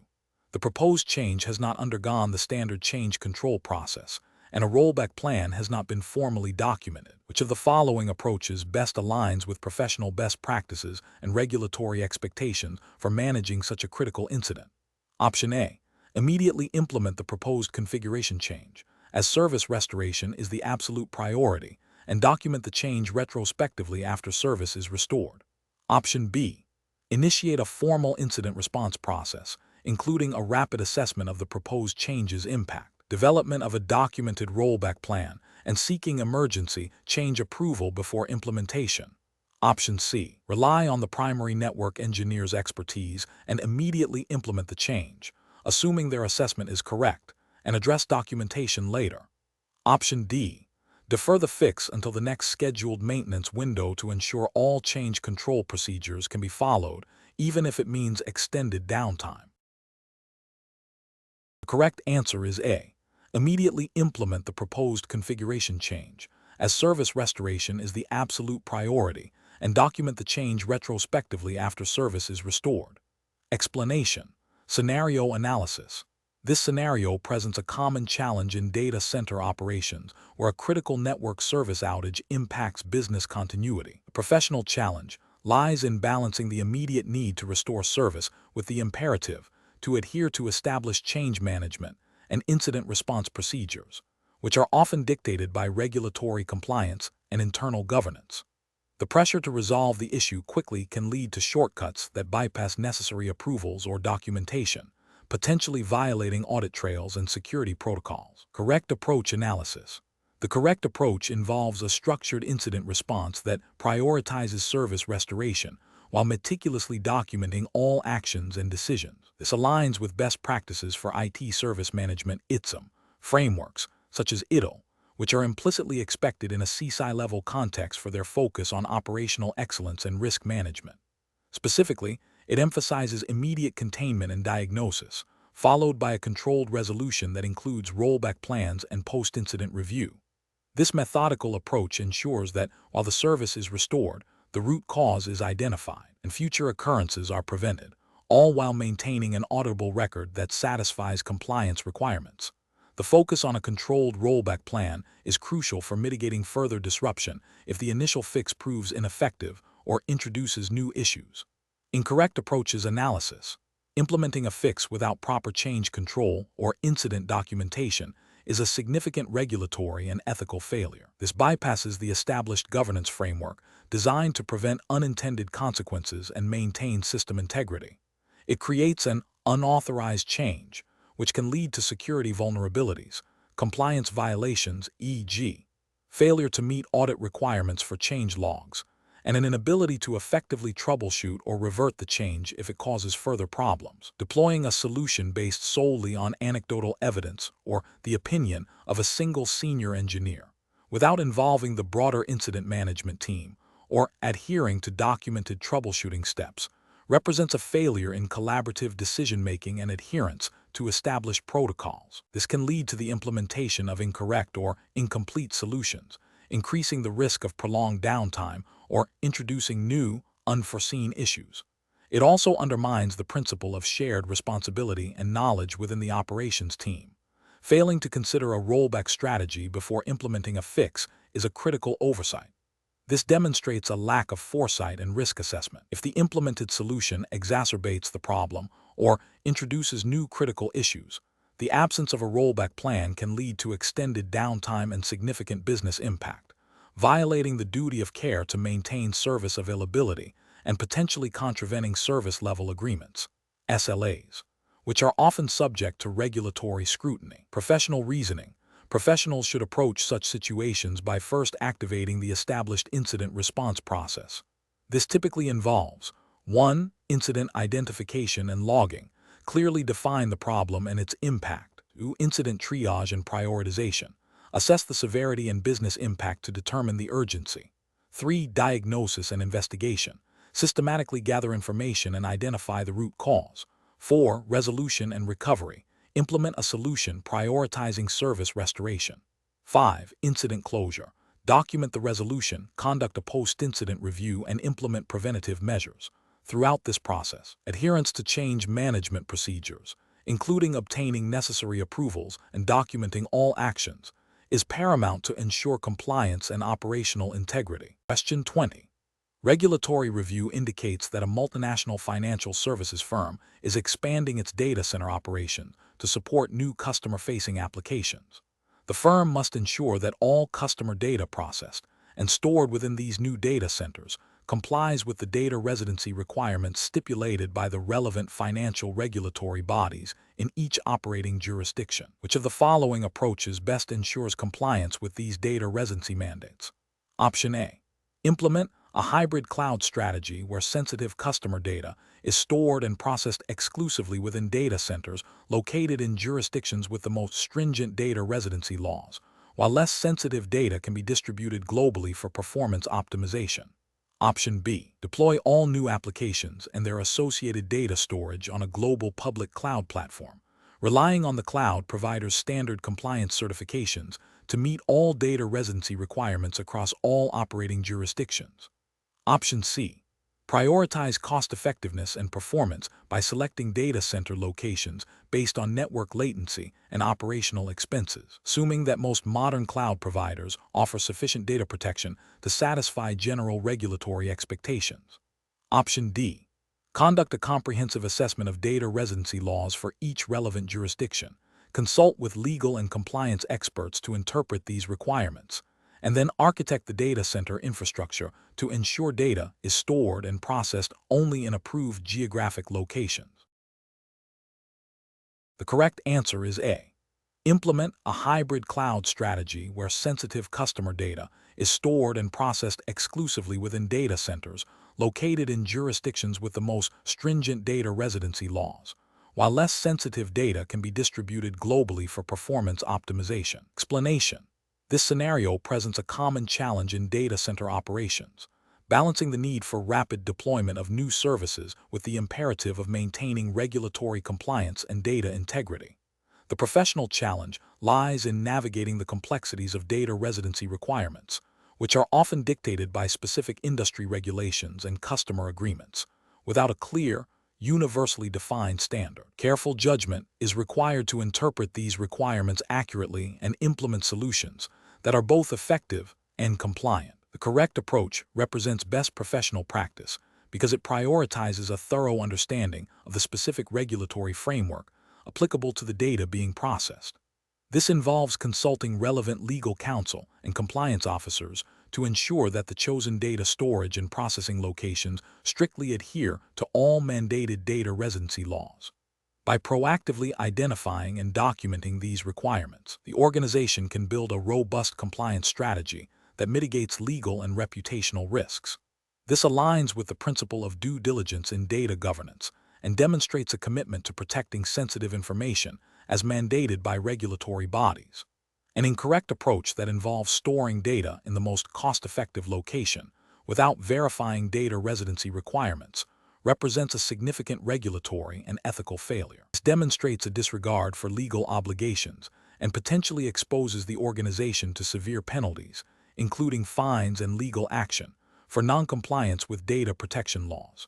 The proposed change has not undergone the standard change control process, and a rollback plan has not been formally documented. Which of the following approaches best aligns with professional best practices and regulatory expectations for managing such a critical incident? Option A. Immediately implement the proposed configuration change, as service restoration is the absolute priority, and document the change retrospectively after service is restored. Option B. Initiate a formal incident response process, including a rapid assessment of the proposed change's impact, development of a documented rollback plan, and seeking emergency change approval before implementation. Option C. Rely on the primary network engineer's expertise and immediately implement the change, assuming their assessment is correct, and address documentation later. Option D. Defer the fix until the next scheduled maintenance window to ensure all change control procedures can be followed, even if it means extended downtime. The correct answer is A. Immediately implement the proposed configuration change, as service restoration is the absolute priority, and document the change retrospectively after service is restored. Explanation. Scenario analysis. This scenario presents a common challenge in data center operations where a critical network service outage impacts business continuity. The professional challenge lies in balancing the immediate need to restore service with the imperative to adhere to established change management and incident response procedures, which are often dictated by regulatory compliance and internal governance. The pressure to resolve the issue quickly can lead to shortcuts that bypass necessary approvals or documentation, potentially violating audit trails and security protocols. Correct approach analysis. The correct approach involves a structured incident response that prioritizes service restoration while meticulously documenting all actions and decisions. This aligns with best practices for IT service management ITSM frameworks, such as ITIL, which are implicitly expected in a CCIE-level context for their focus on operational excellence and risk management. Specifically, it emphasizes immediate containment and diagnosis, followed by a controlled resolution that includes rollback plans and post-incident review. This methodical approach ensures that while the service is restored, the root cause is identified and future occurrences are prevented, all while maintaining an auditable record that satisfies compliance requirements. The focus on a controlled rollback plan is crucial for mitigating further disruption if the initial fix proves ineffective or introduces new issues. Incorrect approaches analysis. Implementing a fix without proper change control or incident documentation is a significant regulatory and ethical failure. This bypasses the established governance framework designed to prevent unintended consequences and maintain system integrity. It creates an unauthorized change, which can lead to security vulnerabilities, compliance violations, e.g., failure to meet audit requirements for change logs, and an inability to effectively troubleshoot or revert the change if it causes further problems. Deploying a solution based solely on anecdotal evidence or the opinion of a single senior engineer, without involving the broader incident management team or adhering to documented troubleshooting steps, represents a failure in collaborative decision-making and adherence to established protocols. This can lead to the implementation of incorrect or incomplete solutions, increasing the risk of prolonged downtime or introducing new, unforeseen issues. It also undermines the principle of shared responsibility and knowledge within the operations team. Failing to consider a rollback strategy before implementing a fix is a critical oversight. This demonstrates a lack of foresight and risk assessment. If the implemented solution exacerbates the problem or introduces new critical issues, the absence of a rollback plan can lead to extended downtime and significant business impact, violating the duty of care to maintain service availability and potentially contravening service-level agreements, SLAs, which are often subject to regulatory scrutiny. Professional reasoning. Professionals should approach such situations by first activating the established incident response process. This typically involves 1. Incident identification and logging. Clearly define the problem and its impact. 2. Incident triage and prioritization. Assess the severity and business impact to determine the urgency. 3. Diagnosis and investigation. Systematically gather information and identify the root cause. 4. Resolution and recovery. Implement a solution prioritizing service restoration. 5. Incident closure. Document the resolution, conduct a post-incident review, and implement preventative measures. Throughout this process, adherence to change management procedures, including obtaining necessary approvals and documenting all actions, is paramount to ensure compliance and operational integrity. Question 20. Regulatory review indicates that a multinational financial services firm is expanding its data center operation to support new customer-facing applications. The firm must ensure that all customer data processed and stored within these new data centers complies with the data residency requirements stipulated by the relevant financial regulatory bodies in each operating jurisdiction. Which of the following approaches best ensures compliance with these data residency mandates? Option A. Implement a hybrid cloud strategy where sensitive customer data is stored and processed exclusively within data centers located in jurisdictions with the most stringent data residency laws, while less sensitive data can be distributed globally for performance optimization. Option B. Deploy all new applications and their associated data storage on a global public cloud platform, relying on the cloud provider's standard compliance certifications to meet all data residency requirements across all operating jurisdictions. Option C. Prioritize cost-effectiveness and performance by selecting data center locations based on network latency and operational expenses, assuming that most modern cloud providers offer sufficient data protection to satisfy general regulatory expectations. Option D. Conduct a comprehensive assessment of data residency laws for each relevant jurisdiction. Consult with legal and compliance experts to interpret these requirements, and then architect the data center infrastructure to ensure data is stored and processed only in approved geographic locations. The correct answer is A. Implement a hybrid cloud strategy where sensitive customer data is stored and processed exclusively within data centers located in jurisdictions with the most stringent data residency laws, while less sensitive data can be distributed globally for performance optimization. Explanation. This scenario presents a common challenge in data center operations, balancing the need for rapid deployment of new services with the imperative of maintaining regulatory compliance and data integrity. The professional challenge lies in navigating the complexities of data residency requirements, which are often dictated by specific industry regulations and customer agreements, without a clear, universally defined standard. Careful judgment is required to interpret these requirements accurately and implement solutions that are both effective and compliant. The correct approach represents best professional practice because it prioritizes a thorough understanding of the specific regulatory framework applicable to the data being processed. This involves consulting relevant legal counsel and compliance officers to ensure that the chosen data storage and processing locations strictly adhere to all mandated data residency laws. By proactively identifying and documenting these requirements, the organization can build a robust compliance strategy that mitigates legal and reputational risks. This aligns with the principle of due diligence in data governance and demonstrates a commitment to protecting sensitive information as mandated by regulatory bodies. An incorrect approach that involves storing data in the most cost-effective location without verifying data residency requirements represents a significant regulatory and ethical failure. This demonstrates a disregard for legal obligations and potentially exposes the organization to severe penalties, including fines and legal action, for noncompliance with data protection laws.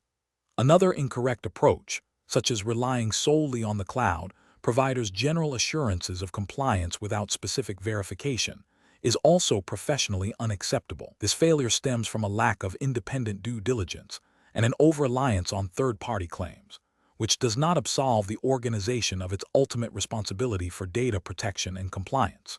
Another incorrect approach, such as relying solely on the cloud providers' general assurances of compliance without specific verification, is also professionally unacceptable. This failure stems from a lack of independent due diligence and an over-reliance on third-party claims, which does not absolve the organization of its ultimate responsibility for data protection and compliance.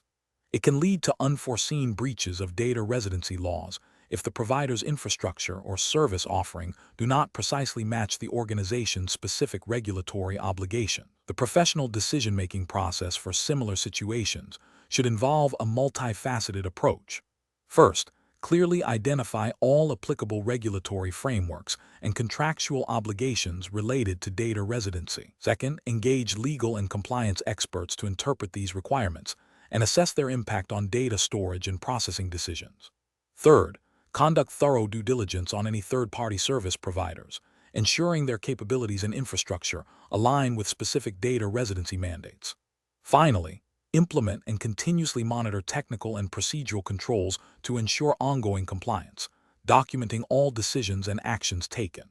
It can lead to unforeseen breaches of data residency laws if the provider's infrastructure or service offering do not precisely match the organization's specific regulatory obligation. The professional decision-making process for similar situations should involve a multifaceted approach. First, Clearly identify all applicable regulatory frameworks and contractual obligations related to data residency. Second, engage legal and compliance experts to interpret these requirements and assess their impact on data storage and processing decisions. Third, conduct thorough due diligence on any third-party service providers, ensuring their capabilities and infrastructure align with specific data residency mandates. Finally, implement and continuously monitor technical and procedural controls to ensure ongoing compliance, documenting all decisions and actions taken.